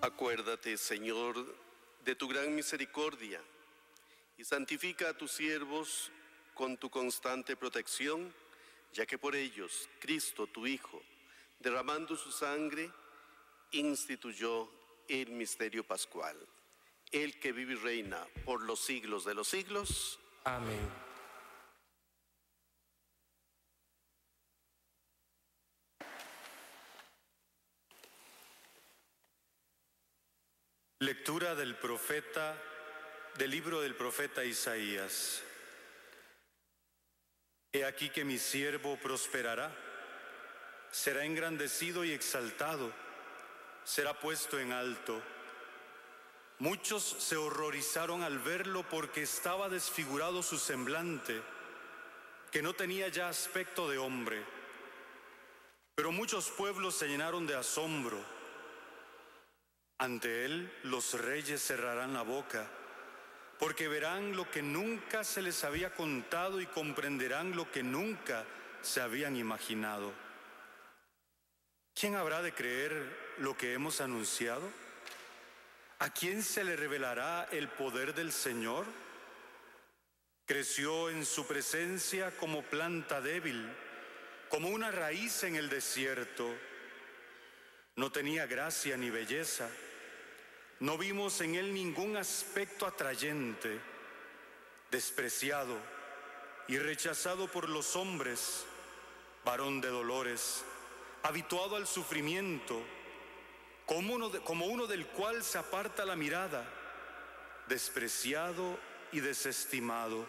Acuérdate, Señor, de tu gran misericordia y santifica a tus siervos con tu constante protección, ya que por ellos Cristo, tu Hijo, derramando su sangre, instituyó el misterio pascual. El que vive y reina por los siglos de los siglos. Amén. Lectura del libro del profeta Isaías. He aquí que mi siervo prosperará, será engrandecido y exaltado, será puesto en alto. Muchos se horrorizaron al verlo porque estaba desfigurado su semblante, que no tenía ya aspecto de hombre. Pero muchos pueblos se llenaron de asombro. Ante él los reyes cerrarán la boca, porque verán lo que nunca se les había contado y comprenderán lo que nunca se habían imaginado. ¿Quién habrá de creer lo que hemos anunciado? ¿A quién se le revelará el poder del Señor? Creció en su presencia como planta débil, como una raíz en el desierto. No tenía gracia ni belleza. No vimos en él ningún aspecto atrayente. Despreciado y rechazado por los hombres, varón de dolores, habituado al sufrimiento, como uno del cual se aparta la mirada, despreciado y desestimado.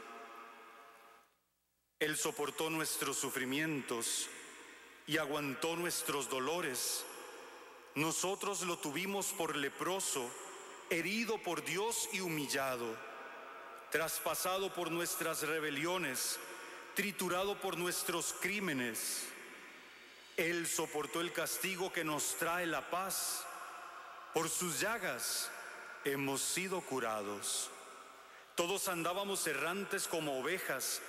Él soportó nuestros sufrimientos y aguantó nuestros dolores. Nosotros lo tuvimos por leproso, herido por Dios y humillado, traspasado por nuestras rebeliones, triturado por nuestros crímenes. Él soportó el castigo que nos trae la paz. Por sus llagas hemos sido curados. Todos andábamos errantes como ovejas,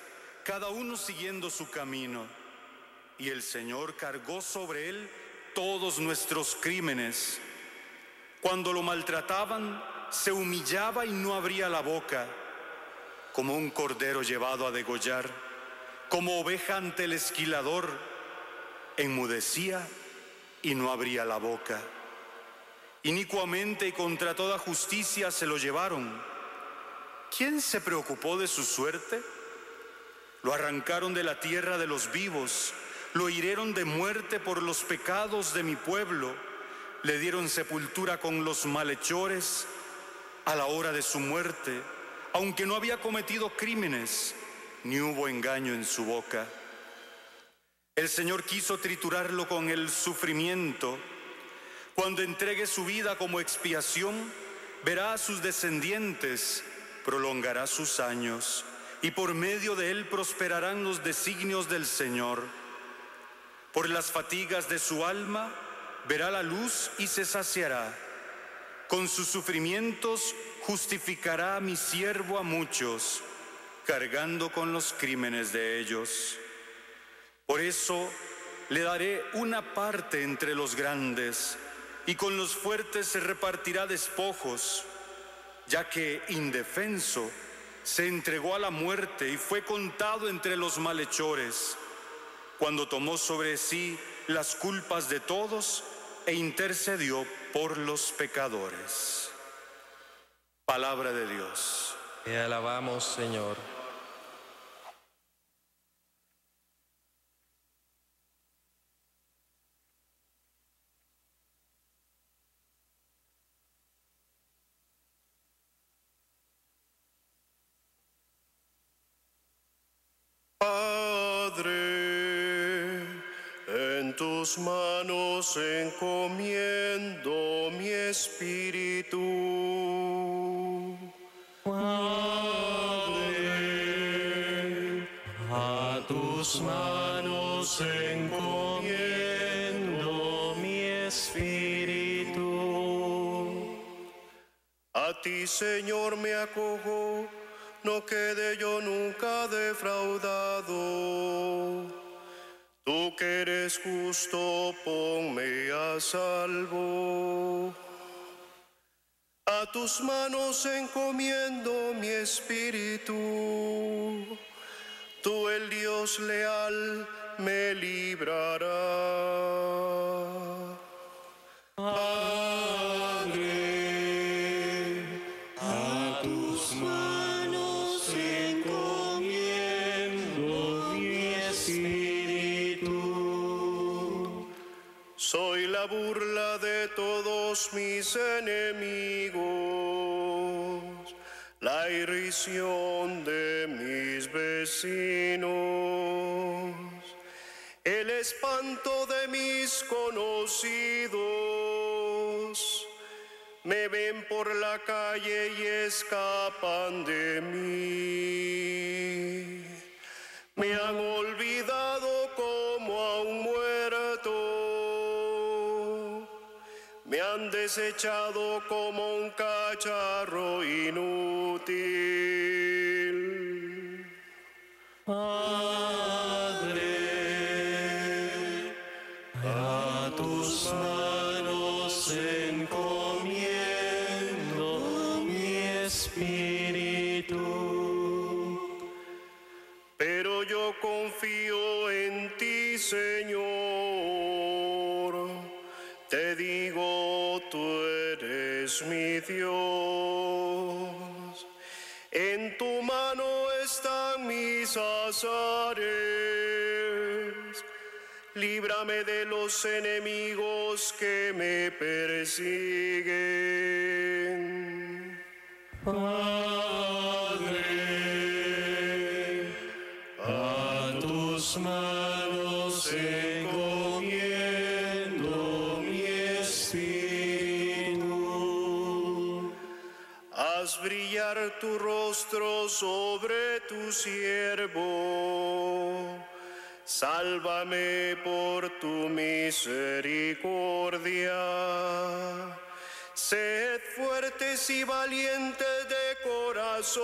cada uno siguiendo su camino, y el Señor cargó sobre él todos nuestros crímenes. Cuando lo maltrataban, se humillaba y no abría la boca, como un cordero llevado a degollar, como oveja ante el esquilador, enmudecía y no abría la boca. Inicuamente y contra toda justicia se lo llevaron. ¿Quién se preocupó de su suerte? Lo arrancaron de la tierra de los vivos, lo hirieron de muerte por los pecados de mi pueblo, le dieron sepultura con los malhechores a la hora de su muerte, aunque no había cometido crímenes, ni hubo engaño en su boca. El Señor quiso triturarlo con el sufrimiento. Cuando entregue su vida como expiación, verá a sus descendientes, prolongará sus años, y por medio de él prosperarán los designios del Señor. Por las fatigas de su alma verá la luz y se saciará. Con sus sufrimientos justificará a mi siervo a muchos, cargando con los crímenes de ellos. Por eso le daré una parte entre los grandes, y con los fuertes se repartirá despojos, ya que indefenso se entregó a la muerte y fue contado entre los malhechores, cuando tomó sobre sí las culpas de todos e intercedió por los pecadores. Palabra de Dios. Te alabamos, Señor. Padre, en tus manos encomiendo mi espíritu. Padre, a tus manos encomiendo mi espíritu. A ti, Señor, me acojo. No quede yo nunca defraudado. Tú que eres justo, ponme a salvo. A tus manos encomiendo mi espíritu. Tú, el Dios leal, me librará. Padre, a tus manos encomiendo mi espíritu. Soy la burla de todos mis enemigos, la irrisión de mis vecinos, el espanto de mis conocidos. Me ven por la calle y escapan de mí. Me han olvidado como a un muerto. Me han desechado como un cacharro inútil. Padre, a tus manos encomiendo mi espíritu. Pero yo confío en ti, Señor. Te digo, tú eres mi Dios. En tu mano están mis azares. Líbrame de los enemigos que me persiguen. Padre, a tus manos encomiendo mi espíritu. Haz brillar tu rostro sobre tu siervo. Sálvame por tu misericordia. Sed fuertes y valientes de corazón,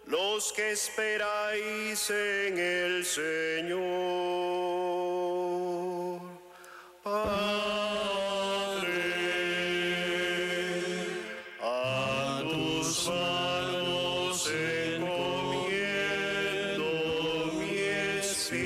los que esperáis en el Señor. Padre, a tus manos encomiendo mi espíritu.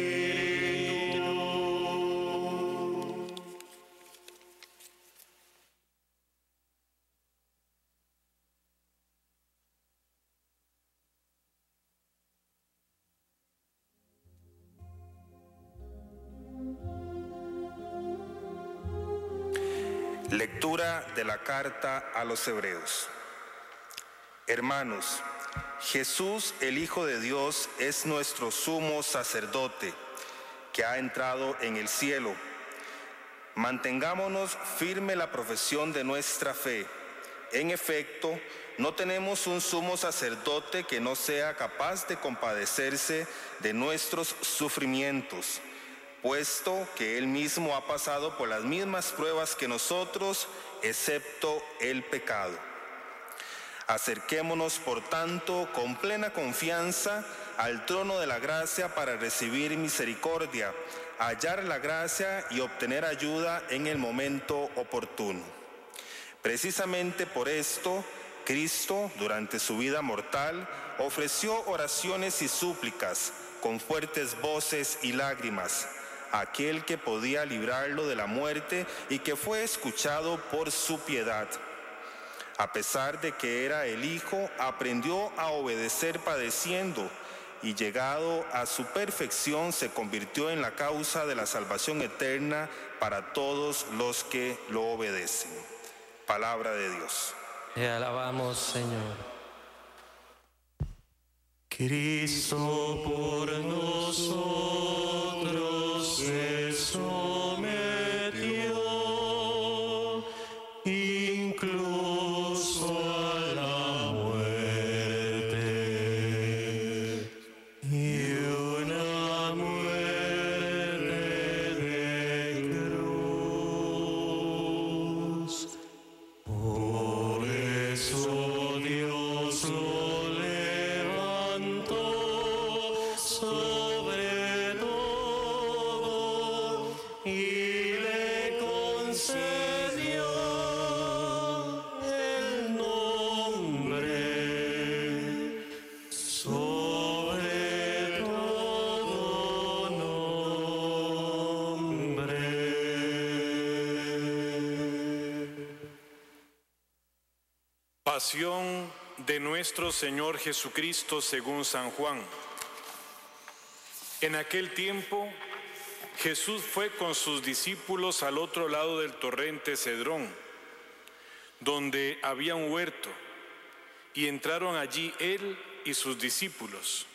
Lectura de la carta a los Hebreos. Hermanos, Jesús, el Hijo de Dios, es nuestro sumo sacerdote, que ha entrado en el cielo. Mantengámonos firme la profesión de nuestra fe. En efecto, no tenemos un sumo sacerdote que no sea capaz de compadecerse de nuestros sufrimientos, puesto que Él mismo ha pasado por las mismas pruebas que nosotros, excepto el pecado. Acerquémonos, por tanto, con plena confianza al trono de la gracia para recibir misericordia, hallar la gracia y obtener ayuda en el momento oportuno. Precisamente por esto, Cristo, durante su vida mortal, ofreció oraciones y súplicas con fuertes voces y lágrimas a aquel que podía librarlo de la muerte y que fue escuchado por su piedad. A pesar de que era el Hijo, aprendió a obedecer padeciendo y, llegado a su perfección, se convirtió en la causa de la salvación eterna para todos los que lo obedecen. Palabra de Dios. Te alabamos, Señor. Cristo por nosotros se sometió, incluso a la muerte, y una muerte de cruz. Por eso Dios lo levantó sobre todo Pasión de nuestro Señor Jesucristo según San Juan. En aquel tiempo, Jesús fue con sus discípulos al otro lado del torrente Cedrón, donde había un huerto, y entraron allí él y sus discípulos.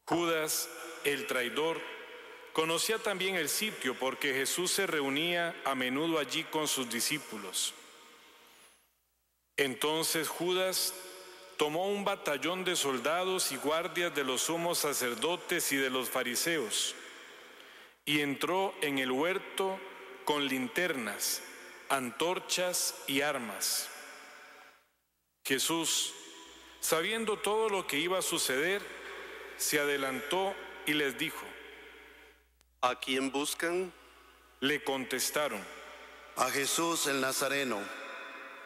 Judas, el traidor, conocía también el sitio porque Jesús se reunía a menudo allí con sus discípulos. Entonces Judas tomó un batallón de soldados y guardias de los sumos sacerdotes y de los fariseos y entró en el huerto con linternas, antorchas y armas. Jesús, sabiendo todo lo que iba a suceder, se adelantó y les dijo: ¿A quién buscan? Le contestaron: A Jesús el Nazareno.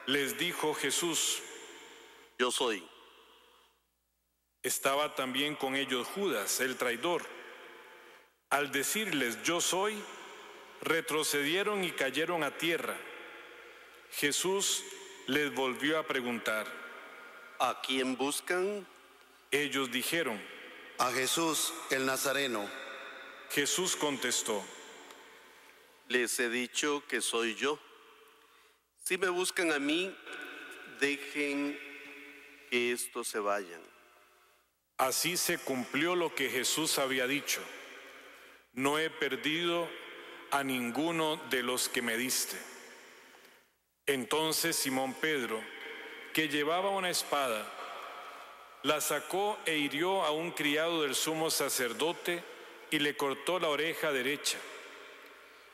Les dijo Jesús: Yo soy. Estaba también con ellos Judas, el traidor. Al decirles yo soy, retrocedieron y cayeron a tierra. Jesús les volvió a preguntar: ¿A quién buscan? Ellos dijeron: A Jesús el Nazareno. Jesús contestó: Les he dicho que soy yo. Si me buscan a mí, dejen que estos se vayan. Así se cumplió lo que Jesús había dicho: no he perdido a ninguno de los que me diste. Entonces Simón Pedro, que llevaba una espada, la sacó e hirió a un criado del sumo sacerdote y le cortó la oreja derecha.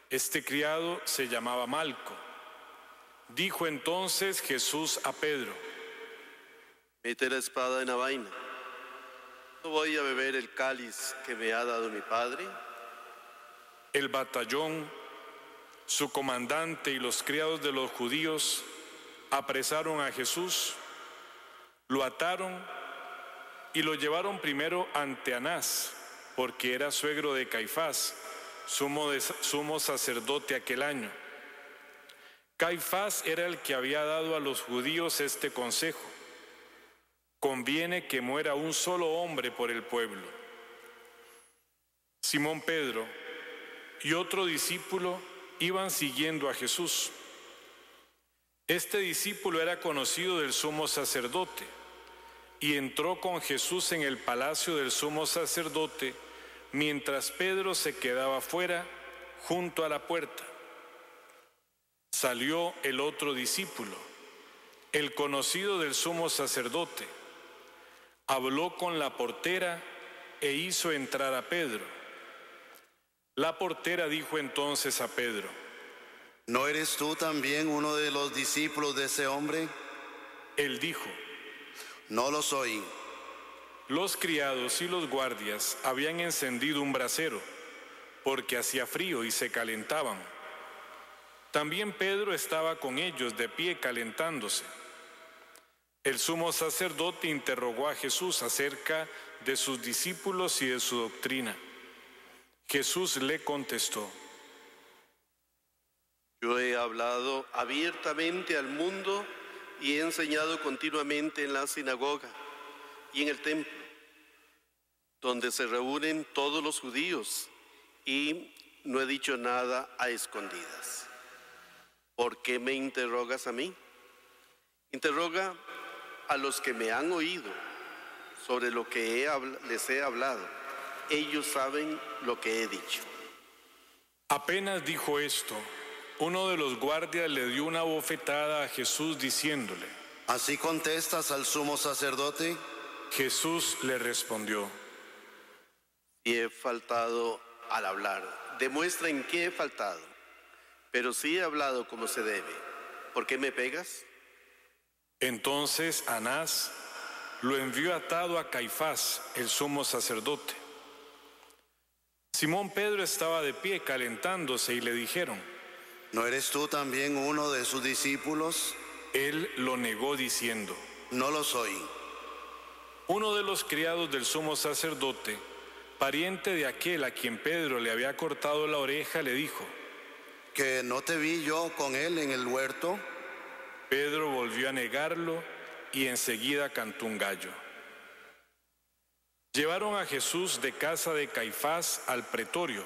Este criado se llamaba Malco. Dijo entonces Jesús a Pedro: Mete la espada en la vaina. ¿No voy a beber el cáliz que me ha dado mi padre? El batallón, su comandante y los criados de los judíos apresaron a Jesús, lo ataron y lo llevaron primero ante Anás, porque era suegro de Caifás, sumo sacerdote aquel año. Caifás era el que había dado a los judíos este consejo: conviene que muera un solo hombre por el pueblo. Simón Pedro y otro discípulo iban siguiendo a Jesús. Este discípulo era conocido del sumo sacerdote y entró con Jesús en el palacio del sumo sacerdote mientras Pedro se quedaba fuera junto a la puerta. Salió el otro discípulo, el conocido del sumo sacerdote, habló con la portera e hizo entrar a Pedro. La portera dijo entonces a Pedro: ¿No eres tú también uno de los discípulos de ese hombre? Él dijo: No lo soy. Los criados y los guardias habían encendido un brasero, porque hacía frío y se calentaban. También Pedro estaba con ellos de pie calentándose. El sumo sacerdote interrogó a Jesús acerca de sus discípulos y de su doctrina. Jesús le contestó: Yo he hablado abiertamente al mundo y he enseñado continuamente en la sinagoga y en el templo, donde se reúnen todos los judíos, y no he dicho nada a escondidas. ¿Por qué me interrogas a mí? Interroga a los que me han oído sobre lo que les he hablado. Ellos saben lo que he dicho. Apenas dijo esto, uno de los guardias le dio una bofetada a Jesús diciéndole: ¿Así contestas al sumo sacerdote? Jesús le respondió: Si he faltado al hablar, demuestra en qué he faltado. Pero si he hablado como se debe, ¿por qué me pegas? Entonces Anás lo envió atado a Caifás, el sumo sacerdote. Simón Pedro estaba de pie calentándose y le dijeron: ¿No eres tú también uno de sus discípulos? Él lo negó diciendo: No lo soy. Uno de los criados del sumo sacerdote, pariente de aquel a quien Pedro le había cortado la oreja, le dijo: ¿Que no te vi yo con él en el huerto? Pedro volvió a negarlo y enseguida cantó un gallo. Llevaron a Jesús de casa de Caifás al pretorio.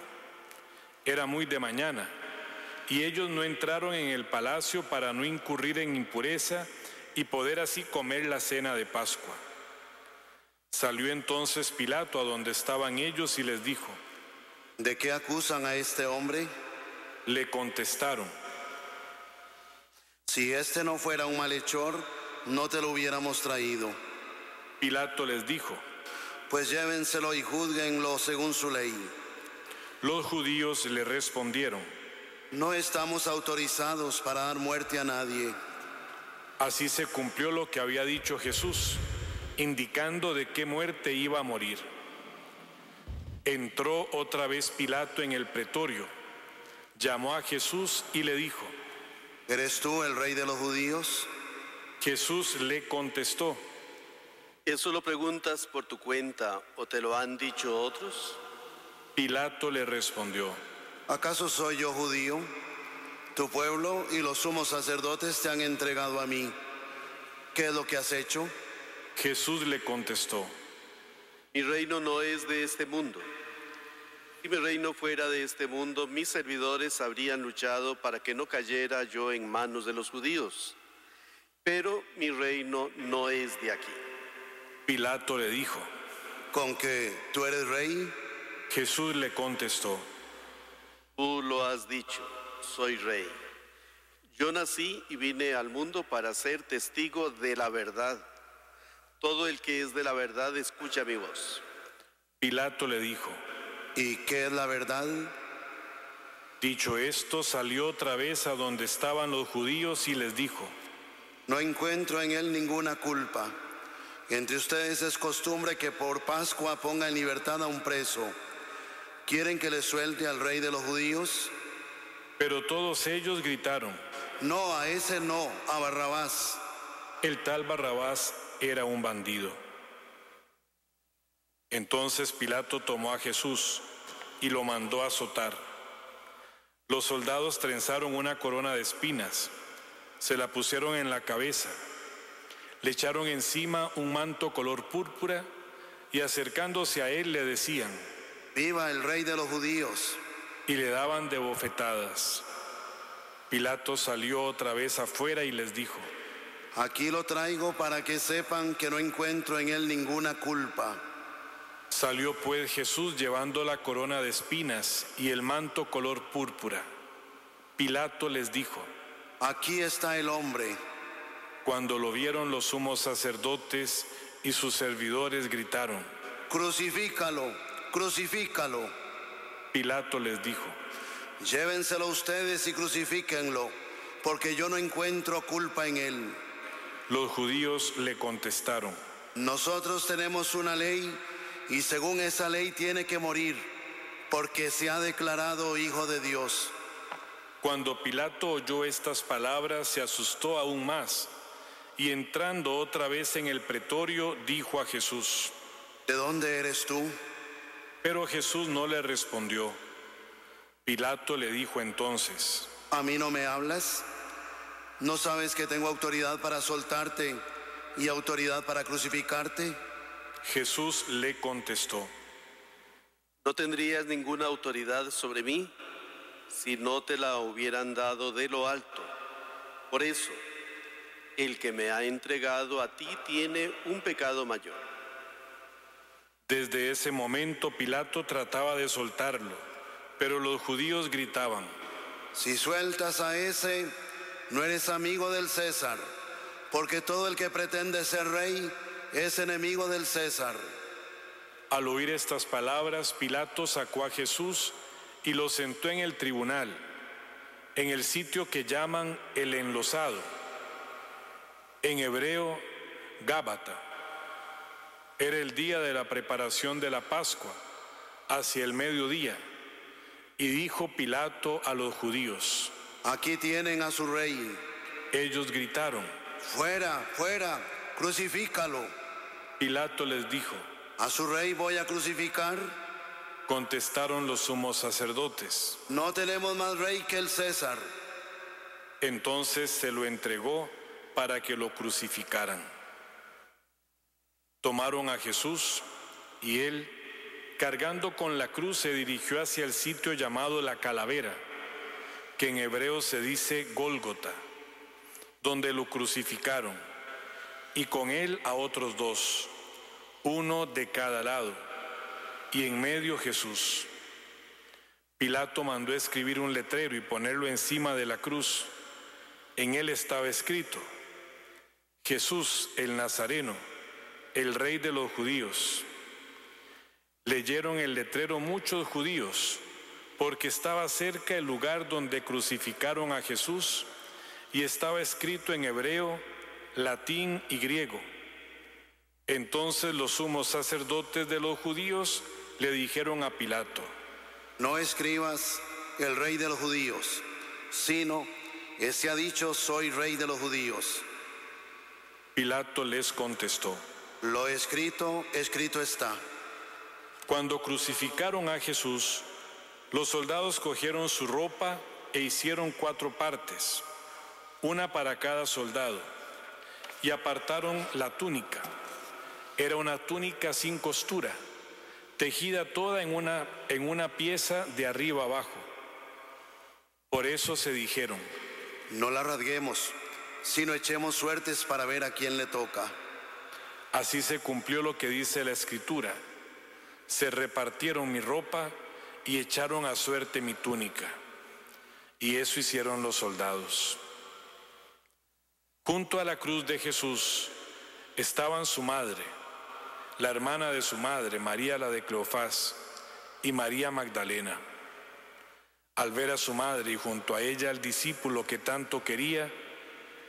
Era muy de mañana, y ellos no entraron en el palacio para no incurrir en impureza y poder así comer la cena de Pascua. Salió entonces Pilato a donde estaban ellos y les dijo: ¿De qué acusan a este hombre? Le contestaron: Si este no fuera un malhechor, no te lo hubiéramos traído. Pilato les dijo: Pues llévenselo y júzguenlo según su ley. Los judíos le respondieron: No estamos autorizados para dar muerte a nadie. Así se cumplió lo que había dicho Jesús, indicando de qué muerte iba a morir. Entró otra vez Pilato en el pretorio, llamó a Jesús y le dijo: ¿Eres tú el rey de los judíos? Jesús le contestó: ¿Eso lo preguntas por tu cuenta o te lo han dicho otros? Pilato le respondió: ¿Acaso soy yo judío? Tu pueblo y los sumos sacerdotes te han entregado a mí. ¿Qué es lo que has hecho? Jesús le contestó: Mi reino no es de este mundo. Si mi reino fuera de este mundo, mis servidores habrían luchado para que no cayera yo en manos de los judíos. Pero mi reino no es de aquí. Pilato le dijo: ¿Con que tú eres rey? Jesús le contestó: Tú lo has dicho, soy rey. Yo nací y vine al mundo para ser testigo de la verdad. Todo el que es de la verdad escucha mi voz. Pilato le dijo: ¿Y qué es la verdad? Dicho esto, salió otra vez a donde estaban los judíos y les dijo: No encuentro en él ninguna culpa. Entre ustedes es costumbre que por Pascua ponga en libertad a un preso. ¿Quieren que le suelte al rey de los judíos? Pero todos ellos gritaron: No, a ese no, a Barrabás. El tal Barrabás era un bandido. Entonces Pilato tomó a Jesús y lo mandó a azotar. Los soldados trenzaron una corona de espinas, se la pusieron en la cabeza, le echaron encima un manto color púrpura y acercándose a él le decían: ¡Viva el rey de los judíos! Y le daban de bofetadas. Pilato salió otra vez afuera y les dijo: Aquí lo traigo para que sepan que no encuentro en él ninguna culpa. Salió pues Jesús llevando la corona de espinas y el manto color púrpura. Pilato les dijo: Aquí está el hombre. Cuando lo vieron los sumos sacerdotes y sus servidores gritaron: Crucifícalo, crucifícalo. Pilato les dijo: Llévenselo ustedes y crucifíquenlo, porque yo no encuentro culpa en él. Los judíos le contestaron: Nosotros tenemos una ley y según esa ley tiene que morir, porque se ha declarado hijo de Dios. Cuando Pilato oyó estas palabras, se asustó aún más, y entrando otra vez en el pretorio, dijo a Jesús: ¿De dónde eres tú? Pero Jesús no le respondió. Pilato le dijo entonces: ¿A mí no me hablas? ¿No sabes que tengo autoridad para soltarte y autoridad para crucificarte? Jesús le contestó: No tendrías ninguna autoridad sobre mí si no te la hubieran dado de lo alto. Por eso, el que me ha entregado a ti tiene un pecado mayor. Desde ese momento Pilato trataba de soltarlo, pero los judíos gritaban: Si sueltas a ese, no eres amigo del César, porque todo el que pretende ser rey es enemigo del César. Al oír estas palabras, Pilato sacó a Jesús y lo sentó en el tribunal, en el sitio que llaman el Enlosado, en hebreo Gábata. Era el día de la preparación de la Pascua, hacia el mediodía, y dijo Pilato a los judíos: Aquí tienen a su rey. Ellos gritaron: Fuera, fuera, crucifícalo. Pilato les dijo: ¿A su rey voy a crucificar? Contestaron los sumos sacerdotes: No tenemos más rey que el César. Entonces se lo entregó para que lo crucificaran. Tomaron a Jesús y él, cargando con la cruz, se dirigió hacia el sitio llamado la Calavera, que en hebreo se dice Gólgota, donde lo crucificaron, y con él a otros dos, uno de cada lado, y en medio Jesús. Pilato mandó escribir un letrero y ponerlo encima de la cruz. En él estaba escrito: Jesús el Nazareno, el Rey de los judíos. Leyeron el letrero muchos judíos, porque estaba cerca el lugar donde crucificaron a Jesús, y estaba escrito en hebreo, latín y griego. Entonces los sumos sacerdotes de los judíos le dijeron a Pilato: No escribas el Rey de los judíos, sino este ha dicho: soy Rey de los judíos. Pilato les contestó: Lo escrito, escrito está. Cuando crucificaron a Jesús, los soldados cogieron su ropa e hicieron 4 partes, una para cada soldado, y apartaron la túnica. Era una túnica sin costura, tejida toda en una pieza de arriba abajo. Por eso se dijeron: No la rasguemos, sino echemos suertes para ver a quién le toca. Así se cumplió lo que dice la Escritura: se repartieron mi ropa y echaron a suerte mi túnica. Y eso hicieron los soldados. Junto a la cruz de Jesús estaban su madre, la hermana de su madre, María la de Cleofás, y María Magdalena. Al ver a su madre y junto a ella al discípulo que tanto quería,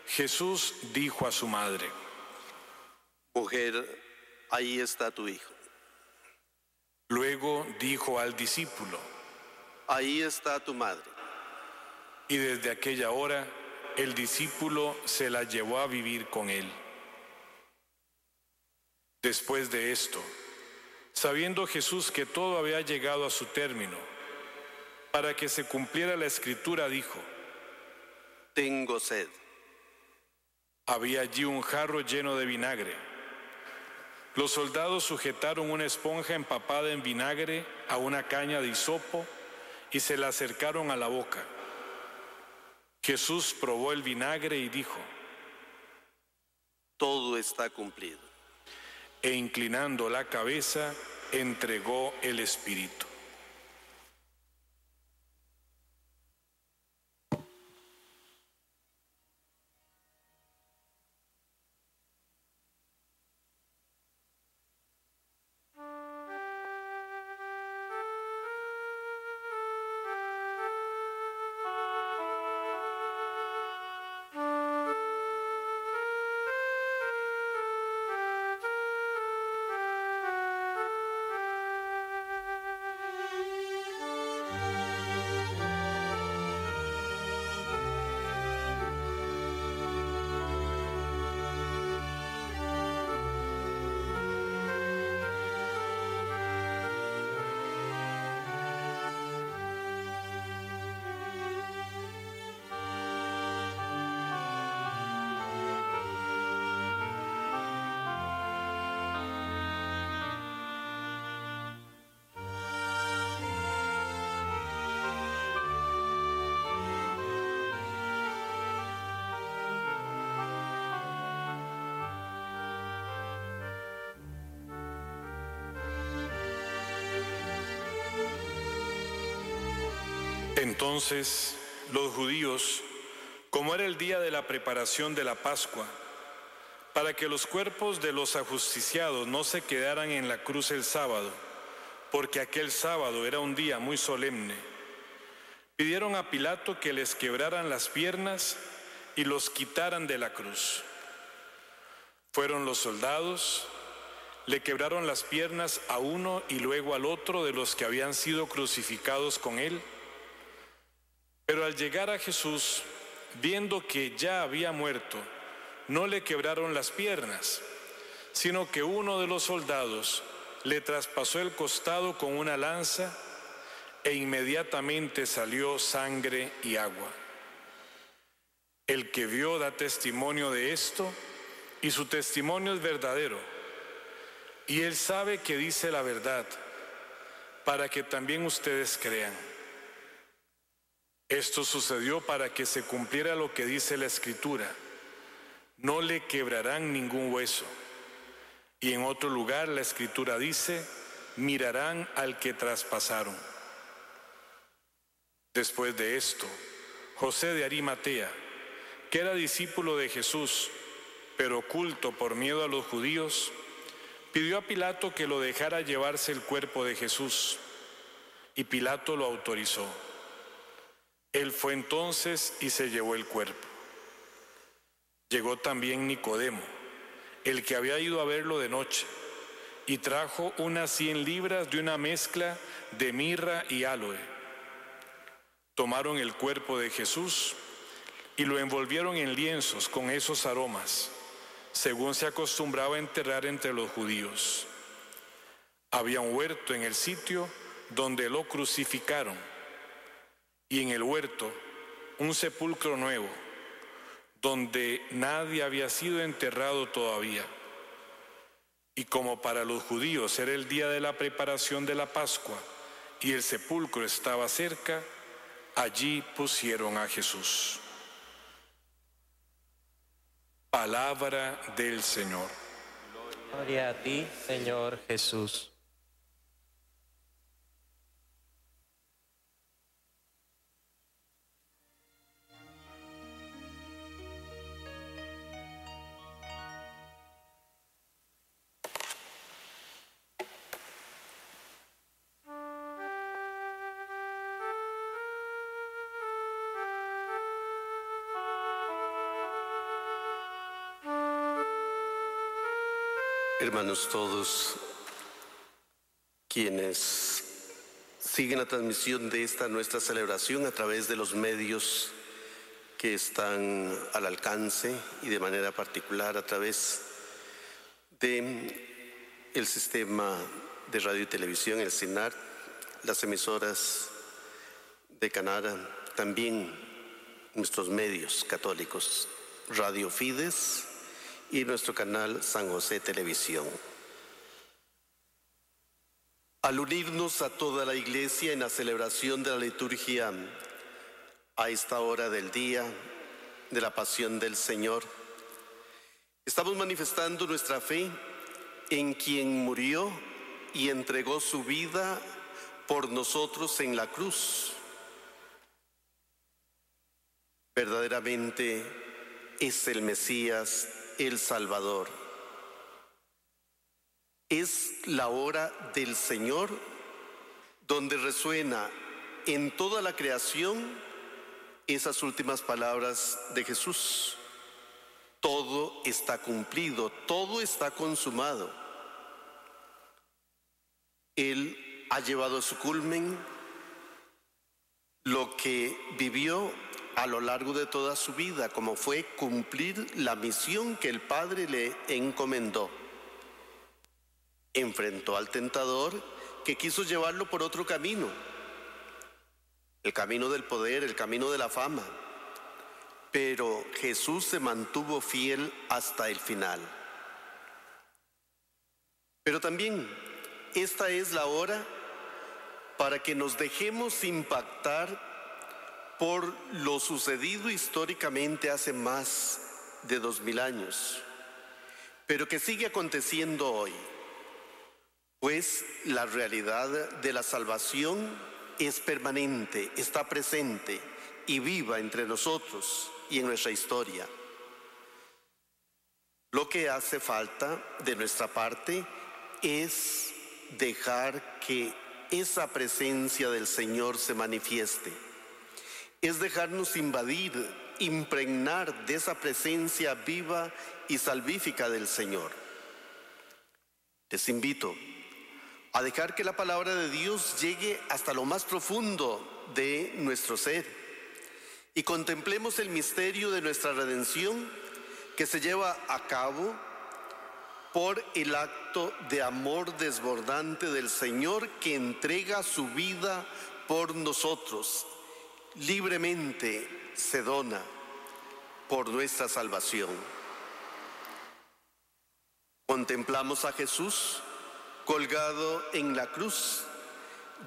Jesús dijo a su madre: Mujer, ahí está tu hijo. Luego dijo al discípulo: Ahí está tu madre. Y desde aquella hora el discípulo se la llevó a vivir con él. Después de esto, sabiendo Jesús que todo había llegado a su término, para que se cumpliera la Escritura, dijo: Tengo sed. Había allí un jarro lleno de vinagre. Los soldados sujetaron una esponja empapada en vinagre a una caña de hisopo y se la acercaron a la boca. Jesús probó el vinagre y dijo: Todo está cumplido. E inclinando la cabeza, entregó el espíritu. Entonces los judíos, como era el día de la preparación de la Pascua, para que los cuerpos de los ajusticiados no se quedaran en la cruz el sábado, porque aquel sábado era un día muy solemne, pidieron a Pilato que les quebraran las piernas y los quitaran de la cruz. Fueron los soldados, le quebraron las piernas a uno y luego al otro de los que habían sido crucificados con él. Pero al llegar a Jesús, viendo que ya había muerto, no le quebraron las piernas, sino que uno de los soldados le traspasó el costado con una lanza e inmediatamente salió sangre y agua. El que vio da testimonio de esto, y su testimonio es verdadero. Y él sabe que dice la verdad, para que también ustedes crean. Esto sucedió para que se cumpliera lo que dice la Escritura: no le quebrarán ningún hueso. Y en otro lugar la Escritura dice: mirarán al que traspasaron. Después de esto, José de Arimatea, que era discípulo de Jesús, pero oculto por miedo a los judíos, pidió a Pilato que lo dejara llevarse el cuerpo de Jesús, y Pilato lo autorizó. Él fue entonces y se llevó el cuerpo. Llegó también Nicodemo, el que había ido a verlo de noche, y trajo unas 100 libras de una mezcla de mirra y áloe. Tomaron el cuerpo de Jesús y lo envolvieron en lienzos con esos aromas, según se acostumbraba a enterrar entre los judíos. Había un huerto en el sitio donde lo crucificaron, y en el huerto un sepulcro nuevo, donde nadie había sido enterrado todavía. Y como para los judíos era el día de la preparación de la Pascua y el sepulcro estaba cerca, allí pusieron a Jesús. Palabra del Señor. Gloria a ti, Señor Jesús. Hermanos todos, quienes siguen la transmisión de esta nuestra celebración a través de los medios que están al alcance y de manera particular a través de el sistema de radio y televisión, el CINAR, las emisoras de Canara, también nuestros medios católicos, Radio Fides y nuestro canal San José Televisión. Al unirnos a toda la Iglesia en la celebración de la liturgia a esta hora del día de la pasión del Señor, estamos manifestando nuestra fe en quien murió y entregó su vida por nosotros en la cruz. Verdaderamente es el Mesías, el Salvador. Es la hora del Señor, donde resuena en toda la creación esas últimas palabras de Jesús: todo está cumplido, todo está consumado. Él ha llevado a su culmen lo que vivió a lo largo de toda su vida, como fue cumplir la misión que el Padre le encomendó. Enfrentó al tentador que quiso llevarlo por otro camino, el camino del poder, el camino de la fama, pero Jesús se mantuvo fiel hasta el final. Pero también esta es la hora para que nos dejemos impactar por lo sucedido históricamente hace más de 2000 años, pero que sigue aconteciendo hoy, pues la realidad de la salvación es permanente, está presente y viva entre nosotros y en nuestra historia. Lo que hace falta de nuestra parte es dejar que esa presencia del Señor se manifieste. Es dejarnos invadir, impregnar de esa presencia viva y salvífica del Señor. Les invito a dejar que la palabra de Dios llegue hasta lo más profundo de nuestro ser y contemplemos el misterio de nuestra redención que se lleva a cabo por el acto de amor desbordante del Señor, que entrega su vida por nosotros. Libremente se dona, por nuestra salvación. Contemplamos a Jesús colgado en la cruz,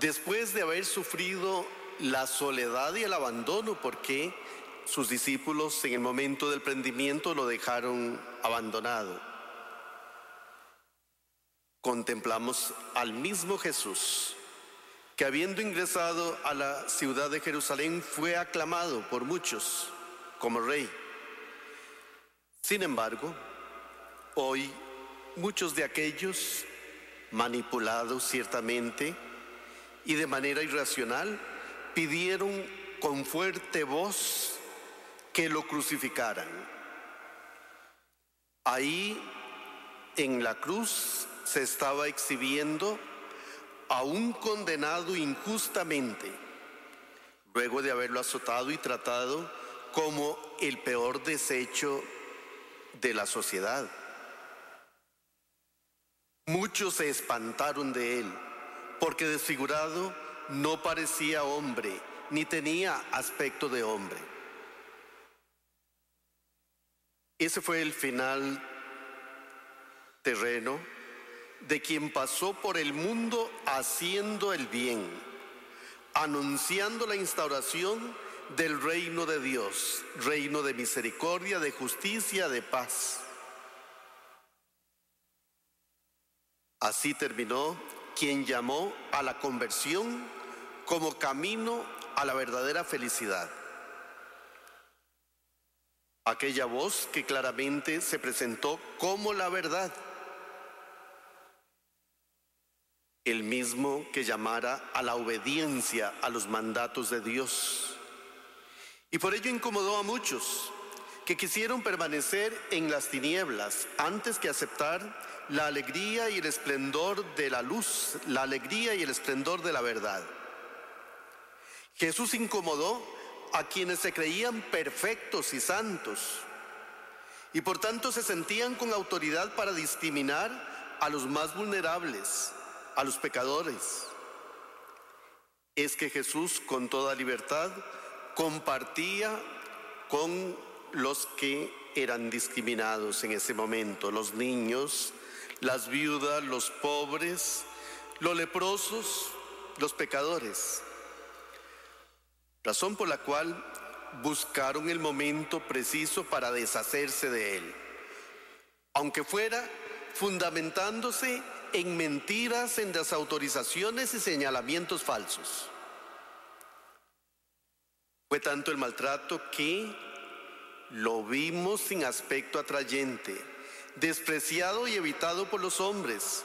después de haber sufrido la soledad y el abandono, porque sus discípulos en el momento del prendimiento lo dejaron abandonado. Contemplamos al mismo Jesús, que habiendo ingresado a la ciudad de Jerusalén fue aclamado por muchos como rey. Sin embargo, hoy muchos de aquellos, manipulados ciertamente y de manera irracional, pidieron con fuerte voz que lo crucificaran. Ahí en la cruz se estaba exhibiendo a un condenado injustamente, luego de haberlo azotado y tratado como el peor desecho de la sociedad. Muchos se espantaron de él, porque desfigurado no parecía hombre, ni tenía aspecto de hombre. Ese fue el final terreno de quien pasó por el mundo haciendo el bien, anunciando la instauración del reino de Dios, reino de misericordia, de justicia, de paz. Así terminó quien llamó a la conversión como camino a la verdadera felicidad. Aquella voz que claramente se presentó como la verdad. El mismo que llamara a la obediencia a los mandatos de Dios. Y por ello incomodó a muchos que quisieron permanecer en las tinieblas antes que aceptar la alegría y el esplendor de la luz, la alegría y el esplendor de la verdad. Jesús incomodó a quienes se creían perfectos y santos y por tanto se sentían con autoridad para discriminar a los más vulnerables, a los pecadores. Es que Jesús con toda libertad compartía con los que eran discriminados en ese momento, los niños, las viudas, los pobres, los leprosos, los pecadores. Razón por la cual buscaron el momento preciso para deshacerse de él, aunque fuera fundamentándose en mentiras, en desautorizaciones y señalamientos falsos. Fue tanto el maltrato que lo vimos sin aspecto atrayente, despreciado y evitado por los hombres,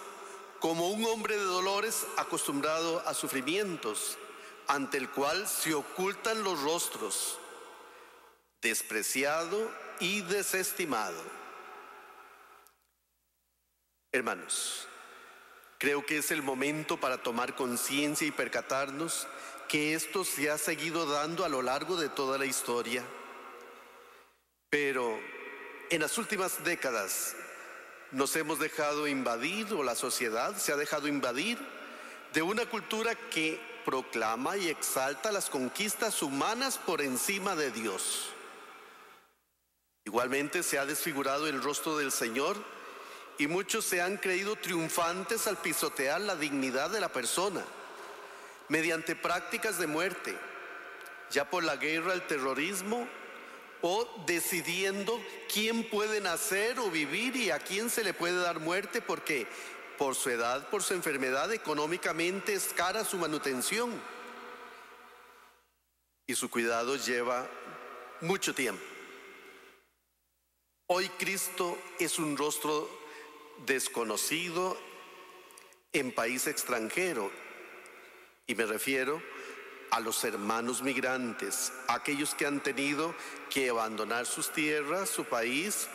como un hombre de dolores acostumbrado a sufrimientos, ante el cual se ocultan los rostros, despreciado y desestimado. Hermanos, creo que es el momento para tomar conciencia y percatarnos que esto se ha seguido dando a lo largo de toda la historia. Pero en las últimas décadas nos hemos dejado invadir, o la sociedad se ha dejado invadir, de una cultura que proclama y exalta las conquistas humanas por encima de Dios. Igualmente se ha desfigurado el rostro del Señor y muchos se han creído triunfantes al pisotear la dignidad de la persona mediante prácticas de muerte, ya por la guerra, el terrorismo, o decidiendo quién puede nacer o vivir y a quién se le puede dar muerte porque por su edad, por su enfermedad, económicamente es cara su manutención y su cuidado lleva mucho tiempo. Hoy Cristo es un rostro desconocido en país extranjero y me refiero a los hermanos migrantes, aquellos que han tenido que abandonar sus tierras, su país,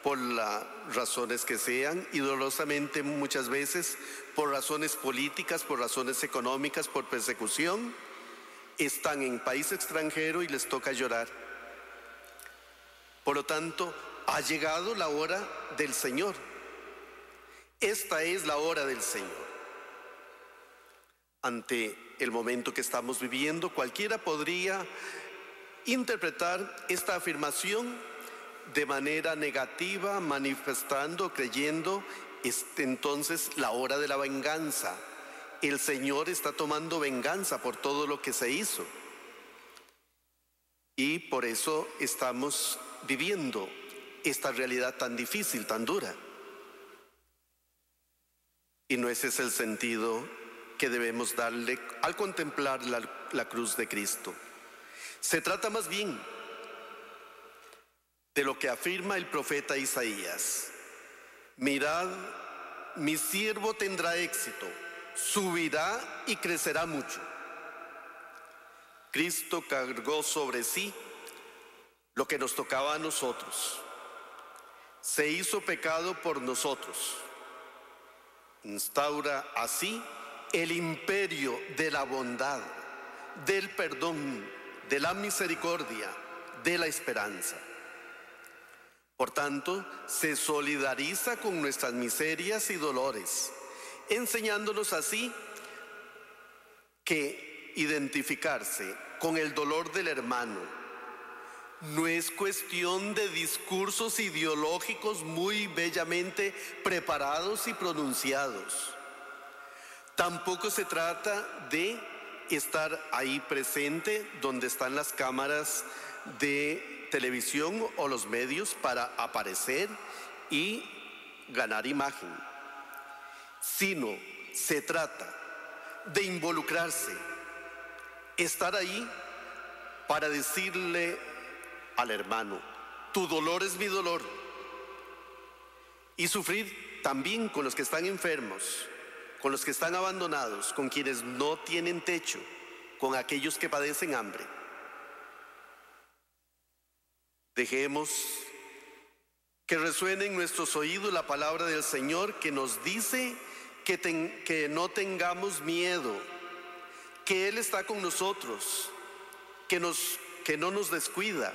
por las razones que sean, y dolorosamente muchas veces por razones políticas, por razones económicas, por persecución, están en país extranjero y les toca llorar. Por lo tanto, ha llegado la hora del Señor. Esta es la hora del Señor. Ante el momento que estamos viviendo, cualquiera podría interpretar esta afirmación de manera negativa, manifestando, creyendo, es entonces la hora de la venganza. El Señor está tomando venganza por todo lo que se hizo. Y por eso estamos viviendo esta realidad tan difícil, tan dura. Y no ese es el sentido que debemos darle al contemplar la cruz de Cristo. Se trata más bien de lo que afirma el profeta Isaías. Mirad, mi siervo tendrá éxito, subirá y crecerá mucho. Cristo cargó sobre sí lo que nos tocaba a nosotros. Se hizo pecado por nosotros. Instaura así el imperio de la bondad, del perdón, de la misericordia, de la esperanza. Por tanto, se solidariza con nuestras miserias y dolores, enseñándonos así que identificarse con el dolor del hermano no es cuestión de discursos ideológicos muy bellamente preparados y pronunciados. Tampoco se trata de estar ahí presente donde están las cámaras de televisión o los medios para aparecer y ganar imagen, sino se trata de involucrarse, estar ahí para decirle al hermano, tu dolor es mi dolor, y sufrir también con los que están enfermos, con los que están abandonados, con quienes no tienen techo, con aquellos que padecen hambre. Dejemos que resuene en nuestros oídos la palabra del Señor que nos dice que no tengamos miedo, que Él está con nosotros, que no nos descuida,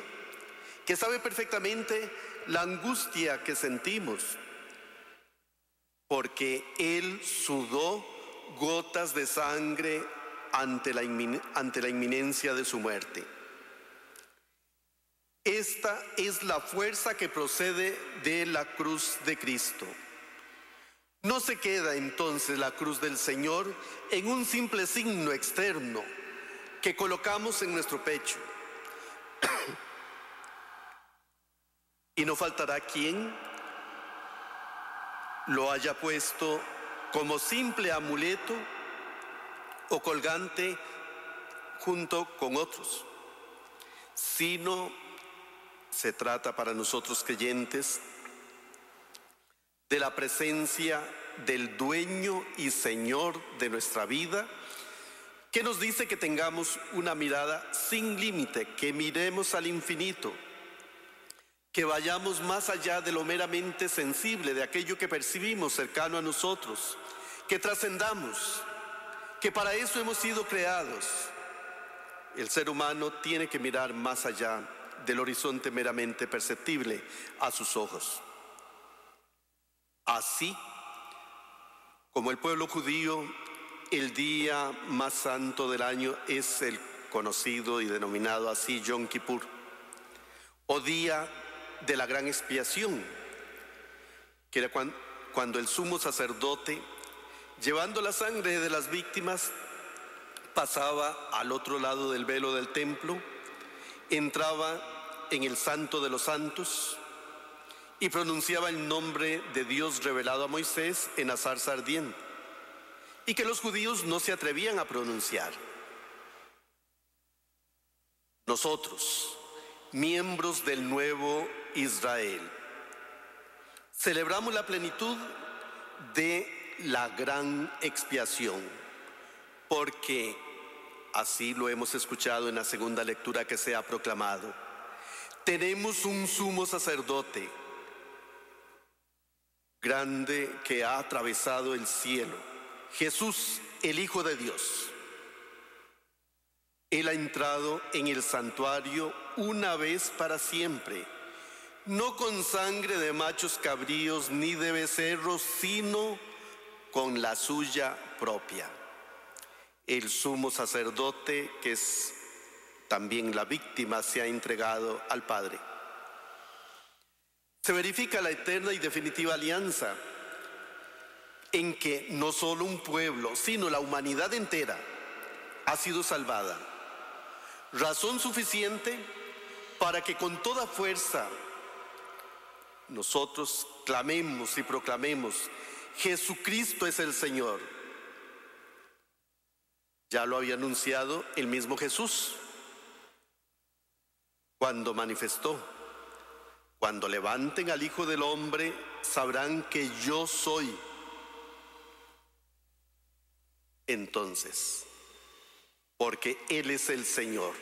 que sabe perfectamente la angustia que sentimos, porque Él sudó gotas de sangre ante la inminencia de su muerte. Esta es la fuerza que procede de la cruz de Cristo. No se queda entonces la cruz del Señor en un simple signo externo que colocamos en nuestro pecho. Y no faltará quien lo haya puesto como simple amuleto o colgante junto con otros, sino se trata para nosotros creyentes de la presencia del dueño y Señor de nuestra vida, que nos dice que tengamos una mirada sin límite, que miremos al infinito, que vayamos más allá de lo meramente sensible, de aquello que percibimos cercano a nosotros, que trascendamos, que para eso hemos sido creados. El ser humano tiene que mirar más allá del horizonte meramente perceptible a sus ojos. Así como el pueblo judío, el día más santo del año es el conocido y denominado así Yom Kippur, o día de la gran expiación, que era cuando el sumo sacerdote, llevando la sangre de las víctimas, pasaba al otro lado del velo del templo, entraba en el Santo de los Santos y pronunciaba el nombre de Dios revelado a Moisés en la zarza ardiente, y que los judíos no se atrevían a pronunciar. Nosotros, miembros del nuevo Israel, celebramos la plenitud de la gran expiación, porque así lo hemos escuchado en la segunda lectura que se ha proclamado. Tenemos un sumo sacerdote grande que ha atravesado el cielo, Jesús, el Hijo de Dios. Él ha entrado en el santuario una vez para siempre, no con sangre de machos cabríos ni de becerros, sino con la suya propia. El sumo sacerdote, que es también la víctima, se ha entregado al Padre. se verifica la eterna y definitiva alianza en que no solo un pueblo, sino la humanidad entera ha sido salvada. Razón suficiente para que con toda fuerza nosotros clamemos y proclamemos: Jesucristo es el Señor. Ya lo había anunciado el mismo Jesús cuando manifestó: cuando levanten al Hijo del Hombre, sabrán que yo soy. Entonces, porque Él es el Señor.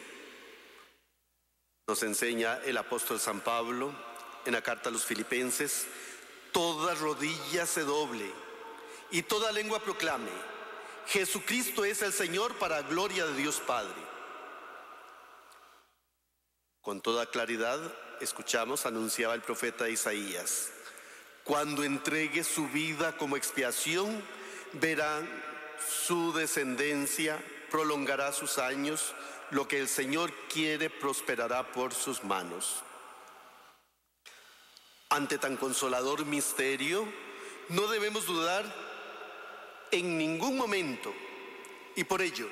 Nos enseña el apóstol San Pablo en la carta a los Filipenses: toda rodilla se doble y toda lengua proclame: Jesucristo es el Señor, para gloria de Dios Padre. Con toda claridad escuchamos, anunciaba el profeta Isaías: cuando entregue su vida como expiación, verán su descendencia, prolongará sus años, lo que el Señor quiere prosperará por sus manos. Ante tan consolador misterio, no debemos dudar en ningún momento, y por ello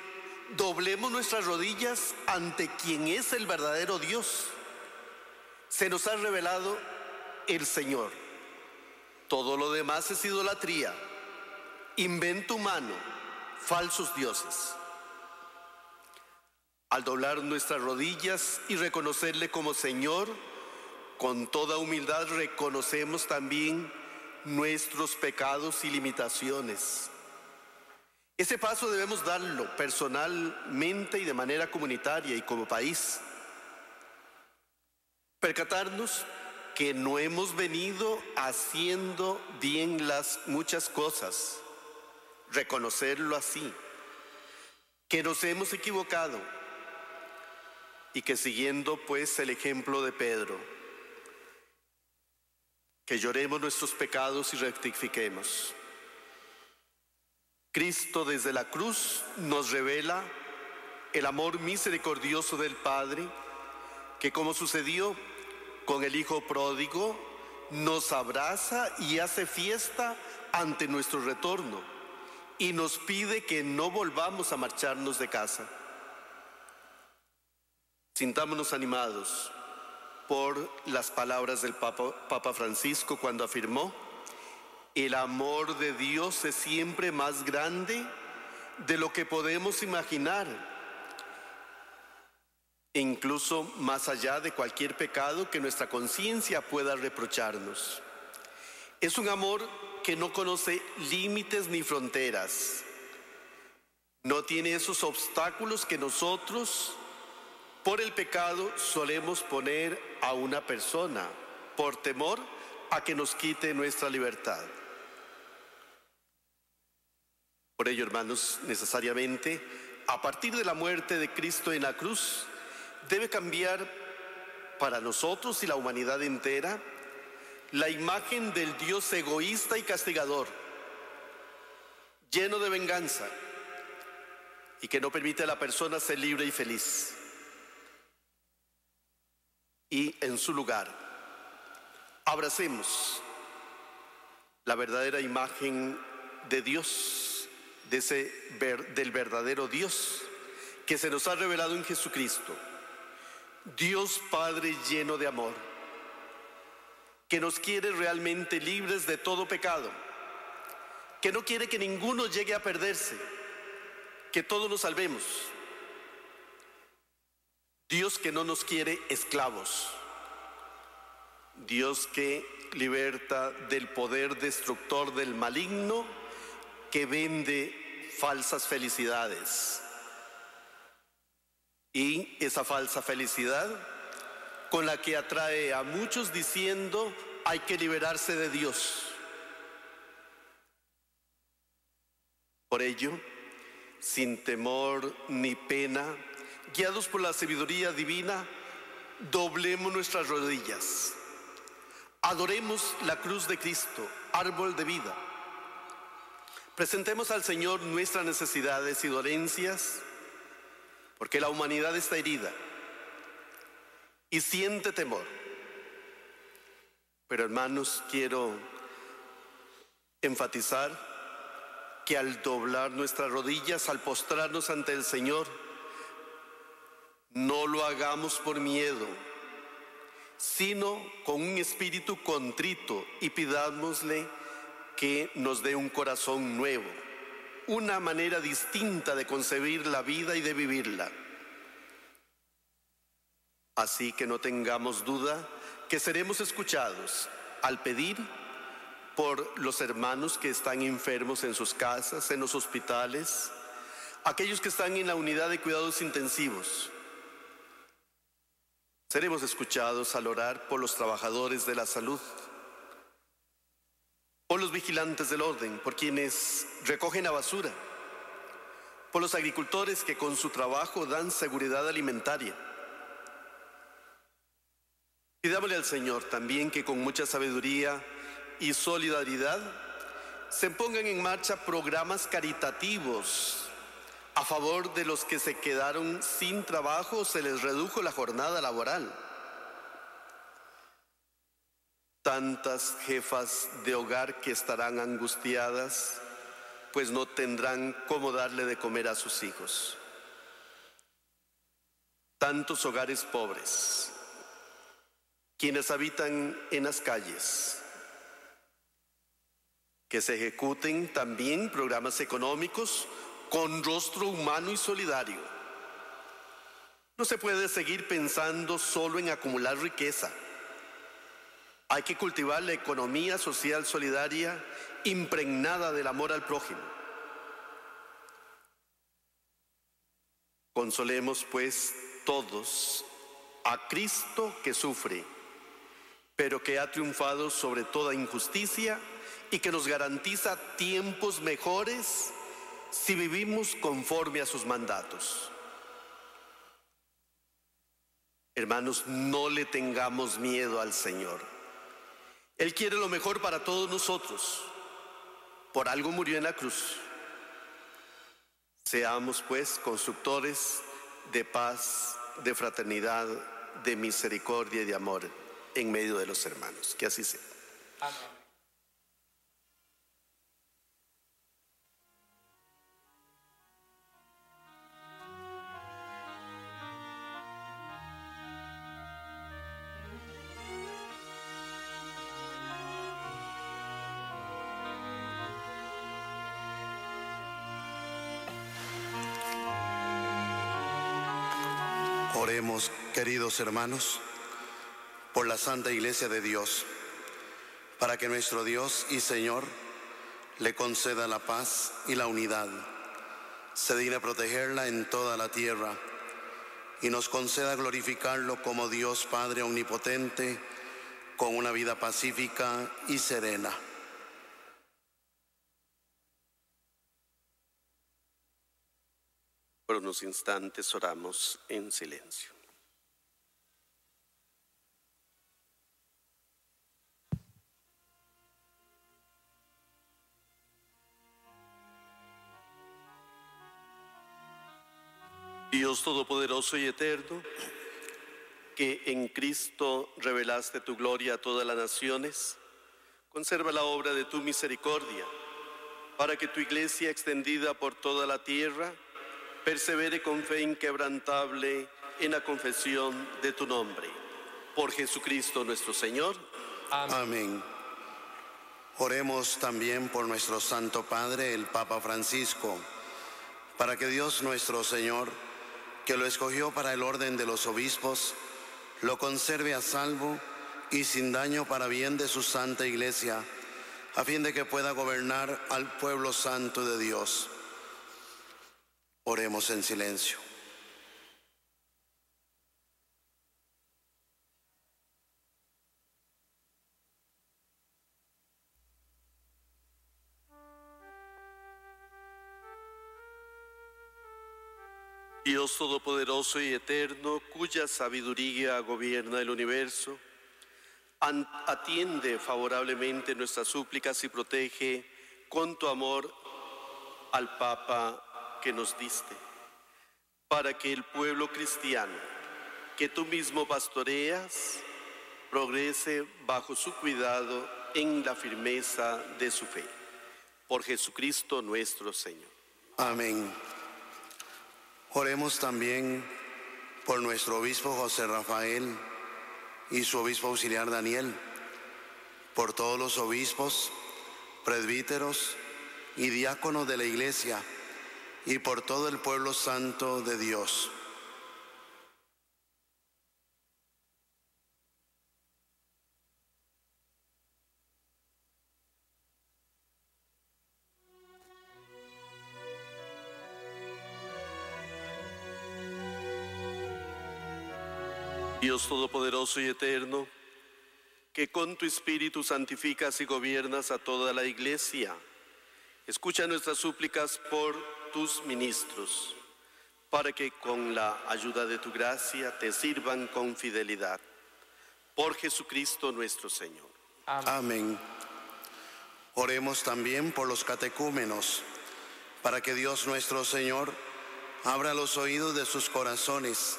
doblemos nuestras rodillas ante quien es el verdadero Dios. Se nos ha revelado el Señor. Todo lo demás es idolatría, invento humano, falsos dioses. Al doblar nuestras rodillas y reconocerle como Señor, con toda humildad reconocemos también nuestros pecados y limitaciones. Ese paso debemos darlo personalmente y de manera comunitaria y como país. Percatarnos que no hemos venido haciendo bien las muchas cosas, reconocerlo así, que nos hemos equivocado y que, siguiendo pues el ejemplo de Pedro, que lloremos nuestros pecados y rectifiquemos. Cristo desde la cruz nos revela el amor misericordioso del Padre, que, como sucedió con el Hijo pródigo, nos abraza y hace fiesta ante nuestro retorno y nos pide que no volvamos a marcharnos de casa. Sintámonos animados por las palabras del Papa Francisco cuando afirmó: el amor de Dios es siempre más grande de lo que podemos imaginar, e incluso más allá de cualquier pecado que nuestra conciencia pueda reprocharnos. Es un amor que no conoce límites ni fronteras. No tiene esos obstáculos que nosotros, por el pecado, solemos poner a una persona por temor a que nos quite nuestra libertad. Por ello, hermanos, necesariamente, a partir de la muerte de Cristo en la cruz, debe cambiar para nosotros y la humanidad entera la imagen del Dios egoísta y castigador, lleno de venganza y que no permite a la persona ser libre y feliz. Y en su lugar, abracemos la verdadera imagen de Dios, del verdadero Dios que se nos ha revelado en Jesucristo. Dios Padre lleno de amor, que nos quiere realmente libres de todo pecado, que no quiere que ninguno llegue a perderse, que todos nos salvemos. Dios que no nos quiere esclavos, Dios que liberta del poder destructor del maligno, que vende falsas felicidades. Y esa falsa felicidad con la que atrae a muchos diciendo: hay que liberarse de Dios. Por ello, sin temor ni pena, guiados por la sabiduría divina, doblemos nuestras rodillas. Adoremos la cruz de Cristo, árbol de vida. Presentemos al Señor nuestras necesidades y dolencias, porque la humanidad está herida y siente temor. Pero hermanos, quiero enfatizar que al doblar nuestras rodillas, al postrarnos ante el Señor, no lo hagamos por miedo, sino con un espíritu contrito, y pidámosle que nos dé un corazón nuevo, una manera distinta de concebir la vida y de vivirla. Así que no tengamos duda que seremos escuchados al pedir por los hermanos que están enfermos en sus casas, en los hospitales, aquellos que están en la unidad de cuidados intensivos. Seremos escuchados al orar por los trabajadores de la salud, por los vigilantes del orden, por quienes recogen la basura, por los agricultores que con su trabajo dan seguridad alimentaria. Pidámosle al Señor también que con mucha sabiduría y solidaridad se pongan en marcha programas caritativos a favor de los que se quedaron sin trabajo o se les redujo la jornada laboral. Tantas jefas de hogar que estarán angustiadas, pues no tendrán cómo darle de comer a sus hijos. Tantos hogares pobres, quienes habitan en las calles. Que se ejecuten también programas económicos con rostro humano y solidario. No se puede seguir pensando solo en acumular riqueza. Hay que cultivar la economía social solidaria impregnada del amor al prójimo. Consolemos pues todos a Cristo que sufre, pero que ha triunfado sobre toda injusticia y que nos garantiza tiempos mejores si vivimos conforme a sus mandatos. Hermanos, no le tengamos miedo al Señor. Él quiere lo mejor para todos nosotros. Por algo murió en la cruz. Seamos pues constructores de paz, de fraternidad, de misericordia y de amor en medio de los hermanos. Que así sea. Amén. Oremos, queridos hermanos, por la Santa Iglesia de Dios, para que nuestro Dios y Señor le conceda la paz y la unidad, se digne protegerla en toda la tierra y nos conceda glorificarlo como Dios Padre Omnipotente, con una vida pacífica y serena. Por unos instantes oramos en silencio. Dios Todopoderoso y Eterno, que en Cristo revelaste tu gloria a todas las naciones, conserva la obra de tu misericordia, para que tu iglesia extendida por toda la tierra persevere con fe inquebrantable en la confesión de tu nombre. Por Jesucristo nuestro Señor. Amén. Amén. Oremos también por nuestro Santo Padre, el Papa Francisco, para que Dios nuestro Señor, que lo escogió para el orden de los obispos, lo conserve a salvo y sin daño para bien de su Santa Iglesia, a fin de que pueda gobernar al pueblo santo de Dios. Oremos en silencio. Dios Todopoderoso y Eterno, cuya sabiduría gobierna el universo, atiende favorablemente nuestras súplicas y protege con tu amor al Papa que nos diste, para que el pueblo cristiano que tú mismo pastoreas progrese bajo su cuidado en la firmeza de su fe. Por Jesucristo nuestro Señor. Amén. Oremos también por nuestro obispo José Rafael y su obispo auxiliar Daniel, por todos los obispos, presbíteros y diáconos de la Iglesia, y por todo el pueblo santo de Dios. Dios Todopoderoso y Eterno, que con tu Espíritu santificas y gobiernas a toda la Iglesia, escucha nuestras súplicas por tus ministros, para que con la ayuda de tu gracia te sirvan con fidelidad. Por Jesucristo nuestro Señor. Amén. Oremos también por los catecúmenos, para que Dios nuestro Señor abra los oídos de sus corazones